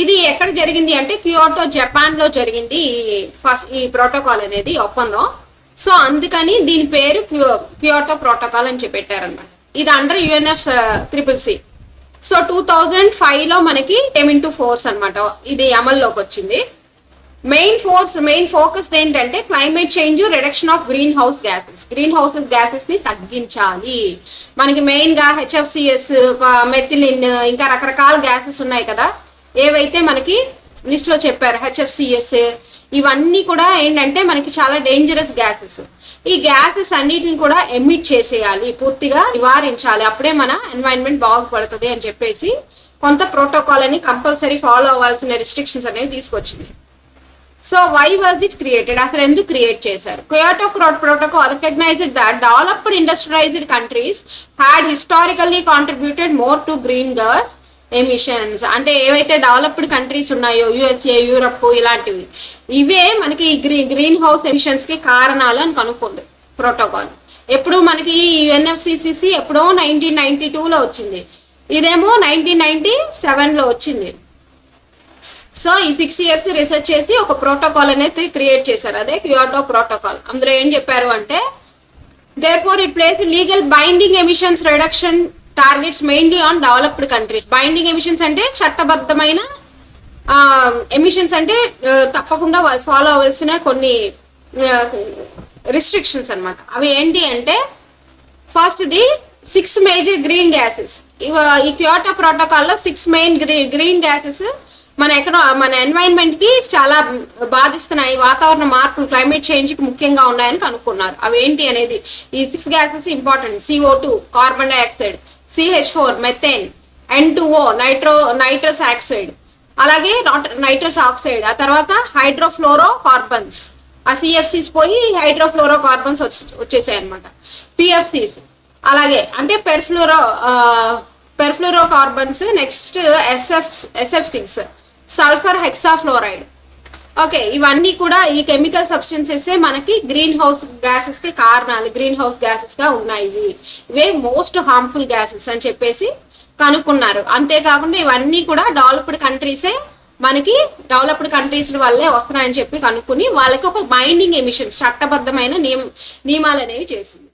A: ఇది ఎక్కడ జరిగింది అంటే క్యోటో జపాన్లో జరిగింది ఈ ప్రోటోకాల్ అనేది ఒప్పందం. సో అందుకని దీని పేరు క్యోటో ప్రోటోకాల్ అని చెప్పి పెట్టారనమాట. ఇది అండర్ UNFCCC. సో 2005లో మనకి came into force అనమాట, ఇది అమల్లోకి వచ్చింది. మెయిన్ ఫోకస్ ఏంటంటే climate change, reduction of green house gases ని తగ్గించాలి. మనకి మెయిన్ గా HFCS, మెథిలిన్, ఇంకా రకరకాల గ్యాసెస్ ఉన్నాయి కదా, ఏవైతే మనకి లిస్ట్ లో చెప్పారు. HFCS ఇవన్నీ కూడా ఏంటంటే మనకి చాలా డేంజరస్ గ్యాసెస్. ఈ గ్యాసెస్ అన్నిటిని కూడా ఎమిట్ చేసేయాలి, పూర్తిగా నివారించాలి, అప్పుడే మన ఎన్వైరన్మెంట్ బాగుపడుతుంది అని చెప్పేసి కొంత ప్రోటోకాల్ అని కంపల్సరీ ఫాలో అవ్వాల్సిన రిస్ట్రిక్షన్స్ అనేవి తీసుకొచ్చింది. So why was it created, అసలు ఎందుకు క్రియేట్ చేశారు? Kyoto protocol recognised that developed industrialised countries had historically contributed more to green gas emissions. అంటే ఏవైతే డెవలప్డ్ కంట్రీస్ ఉన్నాయో, USA, యూరప్ ఇలాంటివి, ఇవే మనకి గ్రీన్ హౌస్ ఎమిషన్స్ కి కారణాలు అని కనుక్కుంది ప్రోటోకాల్. ఎప్పుడు మనకి UNFCCC ఎప్పుడో 1992లో వచ్చింది, ఇదేమో 1997లో వచ్చింది. సో ఈ 6 years రీసెర్చ్ చేసి ఒక ప్రోటోకాల్ అనేది క్రియేట్ చేశారు, అదే క్యోటో ప్రోటోకాల్. అందులో ఏం చెప్పారు అంటే therefore it places legal binding emissions reduction targets mainly on developed countries. Binding emissions అంటే చట్టబద్ధమైన ఎమిషన్స్ అంటే తప్పకుండా వాళ్ళు ఫాలో అవ్వాల్సిన కొన్ని రిస్ట్రిక్షన్స్ అనమాట. అవి ఏంటి అంటే first the 6 major green gases. ఈ క్యోటో ప్రోటోకాల్లో 6 main గ్రీన్ గ్యాసెస్ మన ఎన్వైరన్మెంట్ కి చాలా బాధిస్తున్నాయి, వాతావరణ మార్పులు, క్లైమేట్ చేంజ్ కి ముఖ్యంగా ఉన్నాయని కనుక్కున్నారు. అవి ఏంటి అనేది ఈ 6 gases important. CO2 carbon dioxide, CH4 methane, N2O nitrous oxide, అలాగే నైట్రస్ ఆక్సైడ్, ఆ తర్వాత హైడ్రోఫ్లోరో కార్బన్స్. ఆ CFCs పోయి హైడ్రోఫ్లోరో కార్బన్స్ వచ్చేసాయి అనమాట, PFCs. అలాగే అంటే perfluorocarbons. Next SF6 sulphur hexafluoride. Okay, ఇవన్నీ కూడా ఈ కెమికల్ సబ్స్టెన్సెస్ మనకి గ్రీన్ హౌస్ గ్యాసెస్ కి కారణాలు, గ్రీన్ హౌస్ గ్యాసెస్ గా ఉన్నాయి. ఇవే మోస్ట్ హార్మ్ఫుల్ గ్యాసెస్ అని చెప్పేసి కనుక్కున్నారు. అంతేకాకుండా ఇవన్నీ కూడా డెవలప్డ్ కంట్రీసే, మనకి డెవలప్డ్ కంట్రీస్ వల్లే వస్తున్నాయని చెప్పి కనుక్కుని వాళ్ళకి ఒక బైండింగ్ ఎమిషన్స్, చట్టబద్ధమైన నియమాలు అనేవి చేసింది.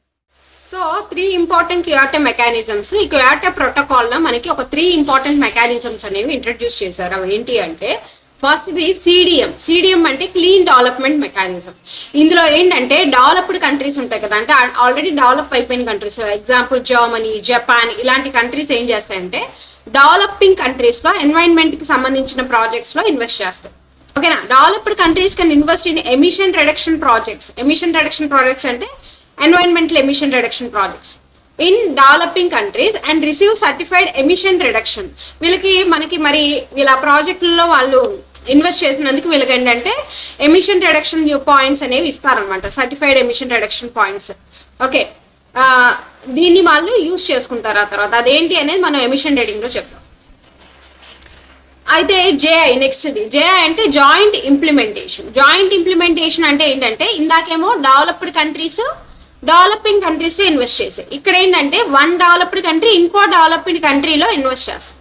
A: So 3 important Kyoto mechanisms. ఈ క్యోటో ప్రోటోకాల్లో మనకి ఒక 3 ఇంపార్టెంట్ మెకానిజమ్స్ అనేవి ఇంట్రడ్యూస్ చేశారు. అవి ఏంటి అంటే ఫస్ట్ ది CDM అంటే క్లీన్ డెవలప్మెంట్ మెకానిజం. ఇందులో ఏంటంటే డెవలప్డ్ కంట్రీస్ ఉంటాయి కదా, అంటే ఆల్రెడీ డెవలప్ అయిపోయిన కంట్రీస్, ఎగ్జాంపుల్ జర్మనీ, జపాన్ ఇలాంటి కంట్రీస్ ఏం చేస్తాయంటే డెవలపింగ్ కంట్రీస్ లో ఎన్వైరన్మెంట్ కి సంబంధించిన ప్రాజెక్ట్స్ లో ఇన్వెస్ట్ చేస్తాయి. ఓకేనా. Developed countries can invest in emission reduction projects. Emission reduction projects అంటే environmental emission reduction projects in developing countries and receive certified emission reduction. మనకి మరి వీళ్ళ ప్రాజెక్టుల్లో వాళ్ళు ఇన్వెస్ట్ చేసినందుకు వీళ్ళకి ఏంటంటే ఎమిషన్ రిడక్షన్ పాయింట్స్ అనేవి ఇస్తారనమాట, certified emission reduction points. Okay, దీన్ని వాళ్ళు యూజ్ చేసుకుంటారు. ఆ తర్వాత అదేంటి అనేది మనం ఎమిషన్ రేటింగ్లో చెప్తాం. అయితే జేఐ నెక్స్ట్ది. జేఐ అంటే జాయింట్ ఇంప్లిమెంటేషన్. జాయింట్ ఇంప్లిమెంటేషన్ అంటే ఏంటంటే ఇందాకేమో డెవలప్డ్ కంట్రీస్ డెవలపింగ్ కంట్రీస్లో ఇన్వెస్ట్ చేసాయి. ఇక్కడ ఏంటంటే వన్ డెవలప్డ్ కంట్రీ ఇంకో డెవలప్డ్ కంట్రీలో ఇన్వెస్ట్ చేస్తాయి.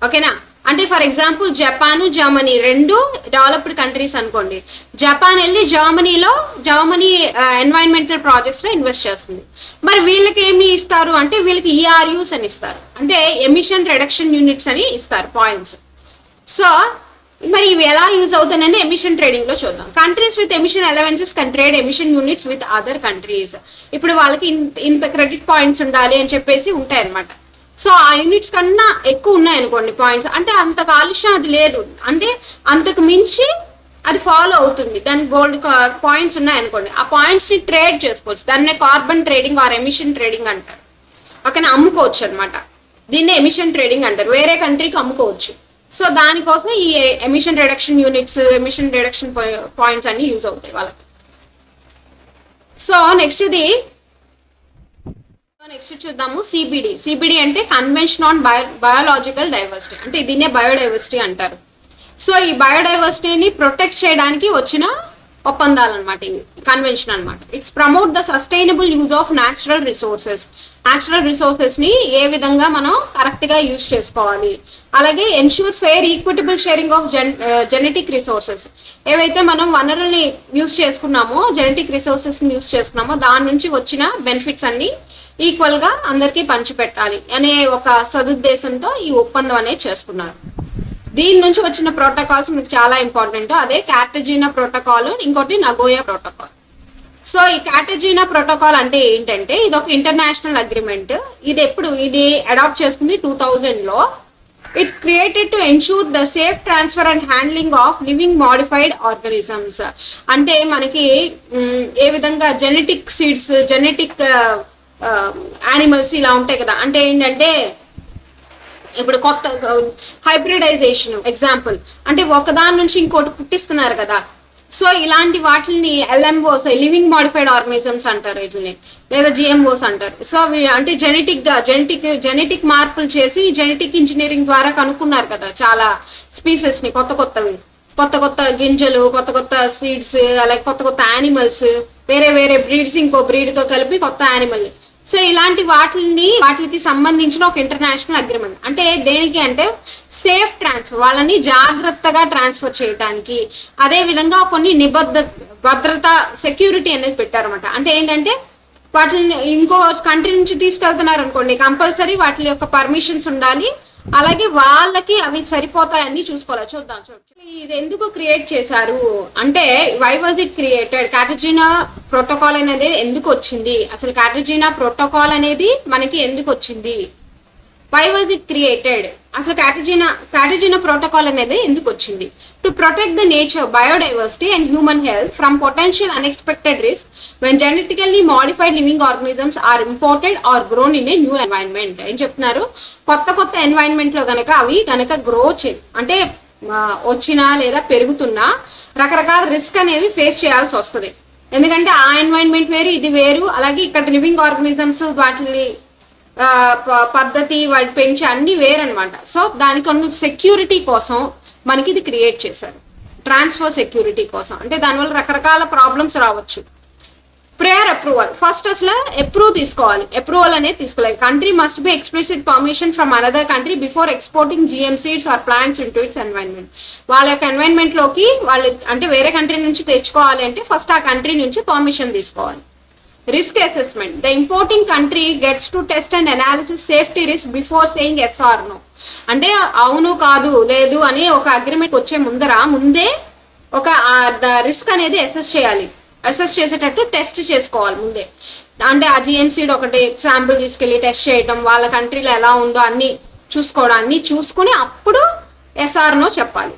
A: ఓకేనా. అంటే ఫర్ ఎగ్జాంపుల్ జపాన్, జర్మనీ రెండు డెవలప్డ్ కంట్రీస్ అనుకోండి. జపాన్ వెళ్ళి జర్మనీ ఎన్వైరన్మెంటల్ ప్రాజెక్ట్స్లో ఇన్వెస్ట్ చేస్తుంది. మరి వీళ్ళకి ఏమి ఇస్తారు అంటే వీళ్ళకి ఈఆర్యూస్ అని ఇస్తారు, అంటే ఎమిషన్ రిడక్షన్ యూనిట్స్ అని ఇస్తారు, పాయింట్స్. సో మరి ఇవి ఎలా యూజ్ అవుతాయని ఎమిషన్ ట్రేడింగ్లో చూద్దాం. Countries with emission allowances can trade emission units with other countries. ఇప్పుడు వాళ్ళకి ఇంత క్రెడిట్ పాయింట్స్ ఉండాలి అని చెప్పేసి ఉంటాయి అనమాట. సో ఆ యూనిట్స్ కన్నా ఎక్కువ ఉన్నాయనుకోండి పాయింట్స్, అంటే అంత కాలుష్యం అది లేదు, అంటే అంతకు మించి అది ఫాలో అవుతుంది, దానికి గోల్డ్ పాయింట్స్ ఉన్నాయనుకోండి, ఆ పాయింట్స్ని ట్రేడ్ చేసుకోవచ్చు. దాన్నే carbon trading are emission trading అంటారు. ఓకేనా, అమ్ముకోవచ్చు అనమాట. దీన్నే ఎమిషన్ ట్రేడింగ్ అంటారు, వేరే కంట్రీకి అమ్ముకోవచ్చు. సో దానికోసం ఈ emission reduction units, emission reduction points అన్ని యూజ్ అవుతాయి వాళ్ళకి. సో నెక్స్ట్ చూద్దాము సిబిడి. సిబిడి అంటే కన్వెన్షన్ ఆన్ బయోలాజికల్ డైవర్సిటీ, అంటే దీన్నే బయోడైవర్సిటీ అంటారు. సో ఈ బయోడైవర్సిటీని ప్రొటెక్ట్ చేయడానికి వచ్చిన ఒప్పందాలు అనమాట ఇవి, కన్వెన్షన్ అనమాట. It's promote the sustainable use of natural resources. Natural రిసోర్సెస్ని ఏ విధంగా మనం కరెక్ట్గా యూజ్ చేసుకోవాలి. అలాగే ensure fair equitable sharing of genetic resources. ఏవైతే మనం వనరుల్ని యూజ్ చేసుకున్నామో, జెనెటిక్ రిసోర్సెస్ని యూజ్ చేసుకున్నామో దాని నుంచి వచ్చిన బెనిఫిట్స్ అన్ని ఈక్వల్గా అందరికీ పంచిపెట్టాలి అనే ఒక సదుద్దేశంతో ఈ ఒప్పందం అనేది చేసుకున్నారు. దీని నుంచి వచ్చిన ప్రోటోకాల్స్ మీకు చాలా ఇంపార్టెంట్. అదే కార్టెజినా ప్రోటోకాల్, ఇంకోటి నగోయా ప్రోటోకాల్. సో ఈ కార్టెజినా ప్రోటోకాల్ అంటే ఏంటంటే ఇది ఒక ఇంటర్నేషనల్ అగ్రిమెంట్. ఇది అడాప్ట్ చేసుకుంది 2000లో. It's created to ensure the safe transfer and handling of living modified organisms. అంటే మనకి ఏ విధంగా జెనెటిక్ సీడ్స్, జెనెటిక్ యానిమల్స్ ఇలా ఉంటాయి కదా. అంటే ఏంటంటే ఇప్పుడు కొత్త హైబ్రిడైజేషన్ ఎగ్జాంపుల్, అంటే ఒకదాని నుంచి ఇంకోటి పుట్టిస్తున్నారు కదా. సో ఇలాంటి వాటిని ఎల్ఎంఓస్, లివింగ్ మాడిఫైడ్ ఆర్గానిజమ్స్ అంటారు వీటిని, లేదా జిఎంఓస్ అంటారు. సో అంటే జెనెటిక్ మార్పులు చేసి జెనెటిక్ ఇంజనీరింగ్ ద్వారా కనుక్కున్నారు కదా చాలా స్పీసెస్ని, కొత్త గింజలు, కొత్త సీడ్స్, అలాగే కొత్త యానిమల్స్, వేరే బ్రీడ్స్ ఇంకో బ్రీడ్తో కలిపి కొత్త యానిమల్. సో ఇలాంటి వాటికి సంబంధించిన ఒక ఇంటర్నేషనల్ అగ్రిమెంట్. అంటే దేనికి అంటే సేఫ్ ట్రాన్స్ఫర్, వాళ్ళని జాగ్రత్తగా ట్రాన్స్ఫర్ చేయడానికి. అదే విధంగా కొన్ని భద్రత, సెక్యూరిటీ అనేది పెట్టారన్నమాట. అంటే ఏంటంటే వాటిని ఇంకో కంట్రీ నుంచి తీసుకెళ్తున్నారు అనుకోండి, కంపల్సరీ వాటి యొక్క పర్మిషన్స్ ఉండాలి. అలాగే వాళ్ళకి అవి సరిపోతాయని చూసుకోవాలి. చూద్దాం. ఇది ఎందుకు క్రియేట్ చేశారు అంటే, why was it created, Cartagena protocol అనేది ఎందుకు వచ్చింది, అసలు కార్టెజినా ప్రోటోకాల్ అనేది మనకి ఎందుకు వచ్చింది, వై వాజ్ ఇట్ క్రియేటెడ్, అసలు కార్టెజినా ప్రోటోకాల్ అనేది ఎందుకు వచ్చింది. To protect the nature, biodiversity and human health from potential unexpected risk when genetically modified living organisms are imported or grown in a new environment. ఏం చెప్తున్నారు, కొత్త ఎన్వైరన్మెంట్లో అవి గ్రో అంటే వచ్చినా లేదా పెరుగుతున్నా రకరకాల రిస్క్ అనేవి ఫేస్ చేయాల్సి వస్తుంది. ఎందుకంటే ఆ ఎన్వైరన్మెంట్ వేరు, ఇది వేరు. అలాగే ఇక్కడ లివింగ్ ఆర్గానిజమ్స్, వాటిని పద్ధతి, వాటి పెంచి అన్ని వేరనమాట. సో దానికి ఉన్న సెక్యూరిటీ కోసం మనకి ఇది క్రియేట్ చేశారు, ట్రాన్స్ఫర్ సెక్యూరిటీ కోసం. అంటే దానివల్ల రకరకాల ప్రాబ్లమ్స్ రావచ్చు. ప్రేయర్ అప్రూవల్, ఫస్ట్ అసలు అప్రూవల్ అనేది తీసుకోవాలి. Country must be explicit permission from another country before exporting GM seeds or plants into its environment. వాళ్ళ యొక్క ఎన్వైరన్మెంట్లోకి వాళ్ళు అంటే వేరే కంట్రీ నుంచి తెచ్చుకోవాలి అంటే ఫస్ట్ ఆ కంట్రీ నుంచి పర్మిషన్ తీసుకోవాలి. Risk assessment, the importing country gets to test and analysis safety risk before saying yes or no. అంటే అవును, కాదు, లేదు అని ఒక అగ్రిమెంట్ వచ్చే ముందే ఒక రిస్క్ అనేది అసెస్ చేసేటట్టు టెస్ట్ చేసుకోవాలి ముందే. అంటే ఆ జిఎంసీడ్ ఒకటి శాంపుల్ తీసుకెళ్ళి టెస్ట్ చేయటం, వాళ్ళ కంట్రీలో ఎలా ఉందో అన్ని చూసుకుని అప్పుడు ఎస్ఆర్నో చెప్పాలి.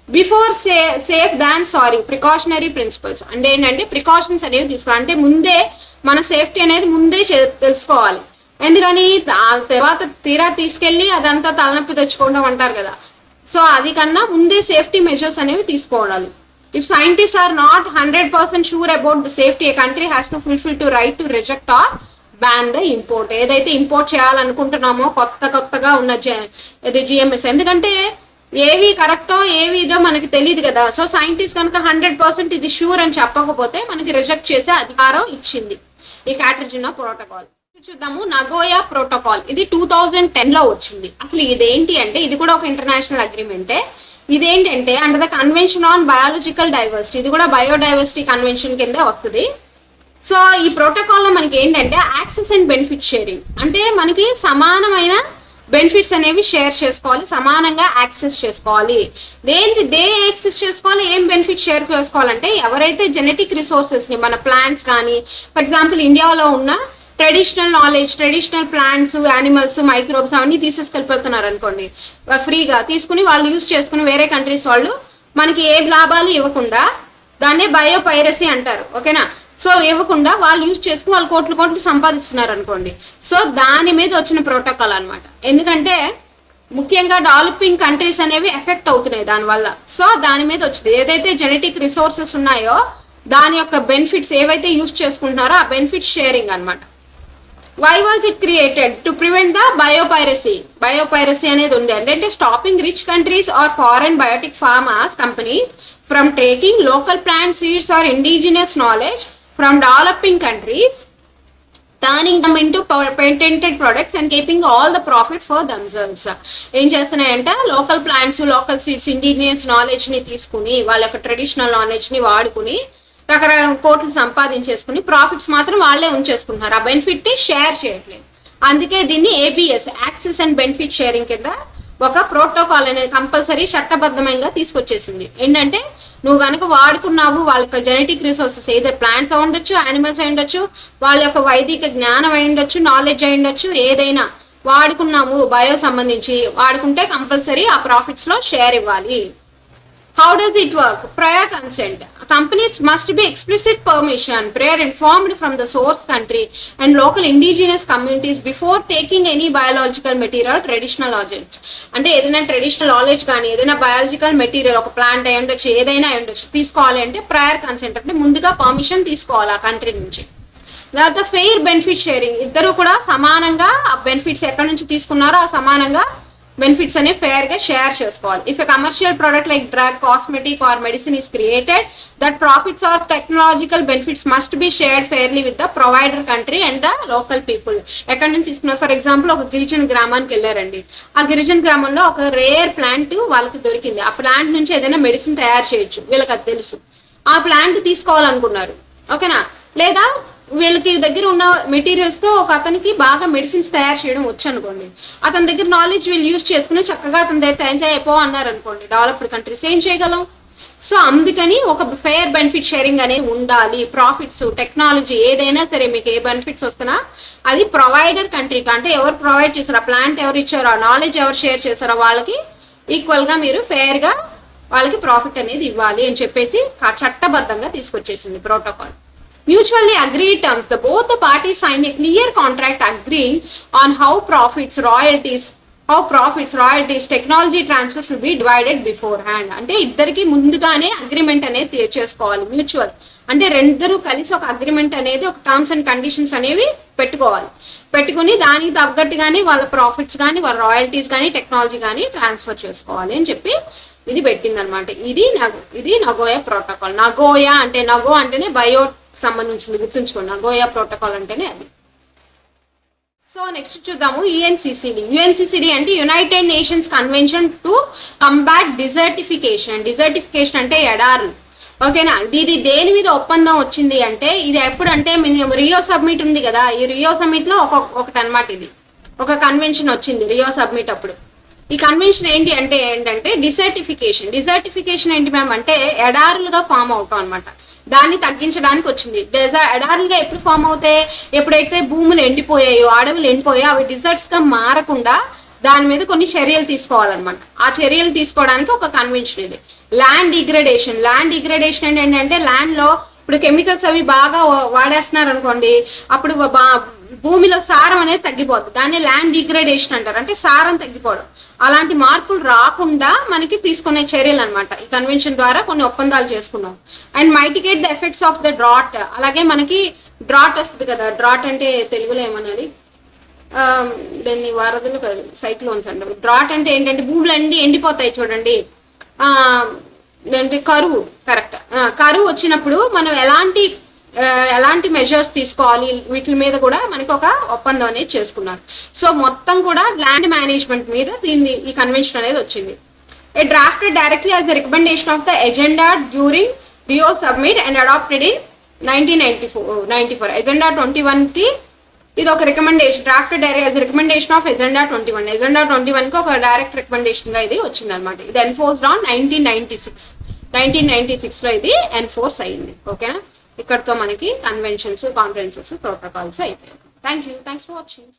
A: Before safe than sorry, precautionary principles అంటే ఏంటంటే ప్రికాషన్స్ అనేవి తీసుకోవాలి. అంటే ముందే మన సేఫ్టీ అనేది ముందే తెలుసుకోవాలి. ఎందుకని తర్వాత తీరా తీసుకెళ్ళి అదంతా తలనొప్పి తెచ్చుకోవడం అంటారు కదా. సో అది కన్నా ముందే సేఫ్టీ మెజర్స్ అనేవి తీసుకోవాలి. If scientist are not 100% sure about the safety, a country has to fulfil to right to reject or ban the import. ఏదైతే ఇంపోర్ట్ చేయాలనుకుంటున్నామో కొత్తగా ఉన్న ఇది జిఎంఎస్, ఎందుకంటే ఏవి కరెక్టో ఏవి ఇదో మనకి తెలియదు కదా. సో సైంటిస్ట్ కనుక 100% ఇది షూర్ అని చెప్పకపోతే మనకి రిజెక్ట్ చేసే అధికారం ఇచ్చింది ఈ క్యాటరిజినా ప్రోటోకాల్. చూద్దాము, నగోయా ప్రోటోకాల్. ఇది 2010లో వచ్చింది. అసలు ఇదేంటి అంటే ఇది కూడా ఒక ఇంటర్నేషనల్ అగ్రిమెంటే. ఇదేంటంటే under the convention on biological diversity, ఇది కూడా బయోడైవర్సిటీ కన్వెన్షన్ కిందే వస్తుంది. సో ఈ ప్రోటోకాల్లో మనకి ఏంటంటే యాక్సెస్ అండ్ బెనిఫిట్ షేరింగ్, అంటే మనకి సమానమైన బెనిఫిట్స్ అనేవి షేర్ చేసుకోవాలి, సమానంగా యాక్సెస్ చేసుకోవాలి. దే యాక్సెస్ చేసుకోవాలి, ఏం బెనిఫిట్ షేర్ చేసుకోవాలంటే ఎవరైతే జెనెటిక్ రిసోర్సెస్ని మన ప్లాంట్స్ కానీ, ఫర్ ఎగ్జాంపుల్ ఇండియాలో ఉన్న traditional knowledge, traditional plants, animals, microbes అవన్నీ తీసేసుకెళ్ళిపోతున్నారు అనుకోండి, ఫ్రీగా తీసుకుని వాళ్ళు యూజ్ చేసుకుని వేరే కంట్రీస్ వాళ్ళు మనకి ఏ లాభాలు ఇవ్వకుండా, దాన్నే బయోపైరసీ అంటారు, ఓకేనా. సో ఇవ్వకుండా వాళ్ళు యూజ్ చేసుకుని వాళ్ళు కోట్లు సంపాదిస్తున్నారు అనుకోండి. సో దాని మీద వచ్చిన ప్రోటోకాల్ అనమాట. ఎందుకంటే ముఖ్యంగా డెవలపింగ్ కంట్రీస్ అనేవి ఎఫెక్ట్ అవుతున్నాయి దానివల్ల. సో దాని మీద వచ్చింది. ఏదైతే జెనెటిక్ రిసోర్సెస్ ఉన్నాయో దాని యొక్క బెనిఫిట్స్ ఏవైతే యూజ్ చేసుకుంటున్నారో ఆ బెనిఫిట్ షేరింగ్ అనమాట. Why was it created? To prevent the biopiracy. Biopiracy అనేది ఉంది అంటే stopping rich countries or foreign biotic pharmas companies from taking local plant seeds or indigenous knowledge from developing countries, turning them into patented products and keeping all the profit for themselves. ఏం చేస్తున్నాయంటే local plants, local seeds, indigenous నాలెడ్జ్ని తీసుకుని వాళ్ళ యొక్క traditional నాలెడ్జ్ని వాడుకుని రకరకాల కోట్లు సంపాదించేసుకుని ప్రాఫిట్స్ మాత్రం వాళ్ళే ఉంచేసుకుంటున్నారు, ఆ బెనిఫిట్ని షేర్ చేయట్లేదు. అందుకే దీన్ని ABS, access and benefit sharing కింద ఒక ప్రోటోకాల్ అనేది కంపల్సరీ చట్టబద్ధంగా తీసుకొచ్చేసింది. ఏంటంటే నువ్వు కనుక వాడుకున్నావు వాళ్ళ యొక్క జెనెటిక్ రిసోర్సెస్, ఏదో ప్లాంట్స్ అయి ఉండొచ్చు, యానిమల్స్ అయి ఉండొచ్చు, వాళ్ళ యొక్క వైదిక జ్ఞానం అయి ఉండొచ్చు, నాలెడ్జ్ అయి ఉండొచ్చు, ఏదైనా వాడుకున్నాము బయో సంబంధించి వాడుకుంటే కంపల్సరీ ఆ ప్రాఫిట్స్లో షేర్ ఇవ్వాలి. How does it work? Prior consent. Companies must be explicit permission, prior informed from the source country and local indigenous communities before taking any biological material, traditional knowledge. అంటే ఏదైనా traditional knowledge కానీ ఏదైనా biological material, ఒక plant అయి ఉండొచ్చు, ఏదైనా అయి ఉండొచ్చు, తీసుకోవాలి అంటే ప్రయర్ కన్సెంట్, అంటే ముందుగా పర్మిషన్ తీసుకోవాలి ఆ కంట్రీ నుంచి. తర్వాత ఫెయిర్ బెనిఫిట్ షేరింగ్, ఇద్దరు కూడా సమానంగా ఆ బెనిఫిట్స్ ఎక్కడి నుంచి తీసుకున్నారో ఆ సమానంగా బెనిఫిట్స్ అనేవి ఫేర్గా షేర్ చేసుకోవాలి. If a commercial product like drug, cosmetic or medicine is created, that profits or technological benefits must be shared fairly with the provider country and the local people. ఎక్కడి నుంచి తీసుకున్నారు? ఫర్ ఎగ్జాంపుల్ ఒక గిరిజన గ్రామానికి వెళ్ళారండి, ఆ గిరిజన గ్రామంలో ఒక రేర్ ప్లాంట్ వాళ్ళకి దొరికింది, ఆ ప్లాంట్ నుంచి ఏదైనా మెడిసిన్ తయారు చేయొచ్చు, వీళ్ళకి అది తెలుసు, ఆ ప్లాంట్ తీసుకోవాలనుకున్నారు, ఓకేనా. లేదా వీళ్ళకి దగ్గర ఉన్న మెటీరియల్స్తో ఒక అతనికి బాగా మెడిసిన్స్ తయారు చేయడం వచ్చు అనుకోండి, అతని దగ్గర నాలెడ్జ్ వీళ్ళు యూజ్ చేసుకుని చక్కగా అతని దగ్గర తయారు అయిపో అన్నారు అనుకోండి, డెవలప్డ్ కంట్రీస్ ఏం చేయగలం? సో అందుకని ఒక ఫెయిర్ బెనిఫిట్ షేరింగ్ అనేది ఉండాలి. ప్రాఫిట్స్, టెక్నాలజీ ఏదైనా సరే మీకు ఏ బెనిఫిట్స్ వస్తున్నా అది ప్రొవైడర్ కంట్రీకి, అంటే ఎవరు ప్రొవైడ్ చేశారో, ఆ ప్లాంట్ ఎవరు ఇచ్చారో, ఆ నాలెడ్జ్ ఎవరు షేర్ చేశారో వాళ్ళకి ఈక్వల్గా మీరు ఫెయిర్గా వాళ్ళకి ప్రాఫిట్ అనేది ఇవ్వాలి అని చెప్పేసి చట్టబద్ధంగా తీసుకొచ్చేసింది protocol. Mutually agreed terms. Both the parties signed a clear contract agreeing on how profits, royalties, technology transfer should be divided beforehand. అంటే ఇద్దరికి ముందుగానే అగ్రిమెంట్ అనేది చేసుకోవాలి. మ్యూచువల్ అంటే రెండరు కలిసి ఒక అగ్రిమెంట్ అనేది, ఒక టర్మ్స్ అండ్ కండిషన్స్ అనేవి పెట్టుకోవాలి. పెట్టుకుని దానికి తగ్గట్టుగానే వాళ్ళ ప్రాఫిట్స్ కానీ, వాళ్ళ రాయల్టీస్ కానీ, టెక్నాలజీ కానీ ట్రాన్స్ఫర్ చేసుకోవాలి అని చెప్పి ఇది పెట్టింది అనమాట. ఇది నగోయా ప్రోటోకాల్. నగోయా అంటే నగో అంటేనే బయో సంబంధించింది, గుర్తుంచుకోండి, నగోయా ప్రోటోకాల్ అంటేనే అది. సో నెక్స్ట్ చూద్దాము యుఎన్సిసిడి. యుఎన్సిసిడి అంటే United nations convention to combat desertification. Desertification అంటే ఎడారులు, ఓకేనా. ఇది దేని మీద ఒప్పందం వచ్చింది అంటే ఇది ఎప్పుడంటే రియో సబ్మిట్ ఉంది కదా, ఈ రియో సబ్మిట్లో ఒకటి అనమాట, ఇది ఒక కన్వెన్షన్ వచ్చింది రియో సబ్మిట్ అప్పుడు. ఈ కన్వెన్షన్ ఏంటంటే డిజర్టిఫికేషన్. డిజర్టిఫికేషన్ ఏంటి మ్యామ్ అంటే ఎడారులుగా ఫామ్ అవటం అనమాట, దాన్ని తగ్గించడానికి వచ్చింది. ఎడారులుగా ఎప్పుడు ఫామ్ అవుతాయి? ఎప్పుడైతే భూములు ఎండిపోయాయో, అడవులు ఎండిపోయాయో, అవి డిజర్ట్స్గా మారకుండా దాని మీద కొన్ని చర్యలు తీసుకోవాలన్నమాట. ఆ చర్యలు తీసుకోవడానికి ఒక కన్వెన్షన్ ఇది. ల్యాండ్ డిగ్రేడేషన్ అంటే ఏంటంటే ల్యాండ్లో ఇప్పుడు కెమికల్స్ అవి బాగా వాడేస్తున్నారు అనుకోండి, అప్పుడు భూమిలో సారం అనేది తగ్గిపోద్ది. దాన్ని ల్యాండ్ డిగ్రేడేషన్ అంటారు, అంటే సారం తగ్గిపోవడం. అలాంటి మార్పులు రాకుండా మనకి తీసుకునే చర్యలు అనమాట. ఈ కన్వెన్షన్ ద్వారా కొన్ని ఒప్పందాలు చేసుకున్నాం. And mitigate the effects of the drought. అలాగే మనకి డ్రాట్ వస్తుంది కదా, డ్రాట్ అంటే తెలుగులో ఏమన్నది, దాన్ని వరదలు సైక్లోన్స్ అంటారు. డ్రాట్ అంటే ఏంటంటే భూములు అన్నీ ఎండిపోతాయి చూడండి, అంటే కరువు. కరెక్ట్, కరువు వచ్చినప్పుడు మనం ఎలాంటి మెజర్స్ తీసుకోవాలి, వీటి మీద కూడా మనకి ఒక ఒప్పందం అనేది చేసుకున్నారు. సో మొత్తం కూడా ల్యాండ్ మేనేజ్మెంట్ మీద ఈ కన్వెన్షన్ అనేది వచ్చింది. It drafted directly as the recommendation of the agenda during Rio Summit and adopted in 1994. Agenda 21 కి ఇది ఒక recommendation, drafted as recommendation of agenda 21. Agenda 21 కి ఒక డైరెక్ట్ రికమెండేషన్ గా ఇది వచ్చింది అనమాట. ఇది ఎన్ఫోర్స్డ్ ఆన్ 1996 లో ఇది ఎన్ఫోర్స్ అయ్యింది. ఓకేనా, ఇక్కడతో మనకి కన్వెన్షన్స్, కాన్ఫరెన్సెస్, ప్రోటోకాల్స్ అయిపోయాయి. Thanks for watching.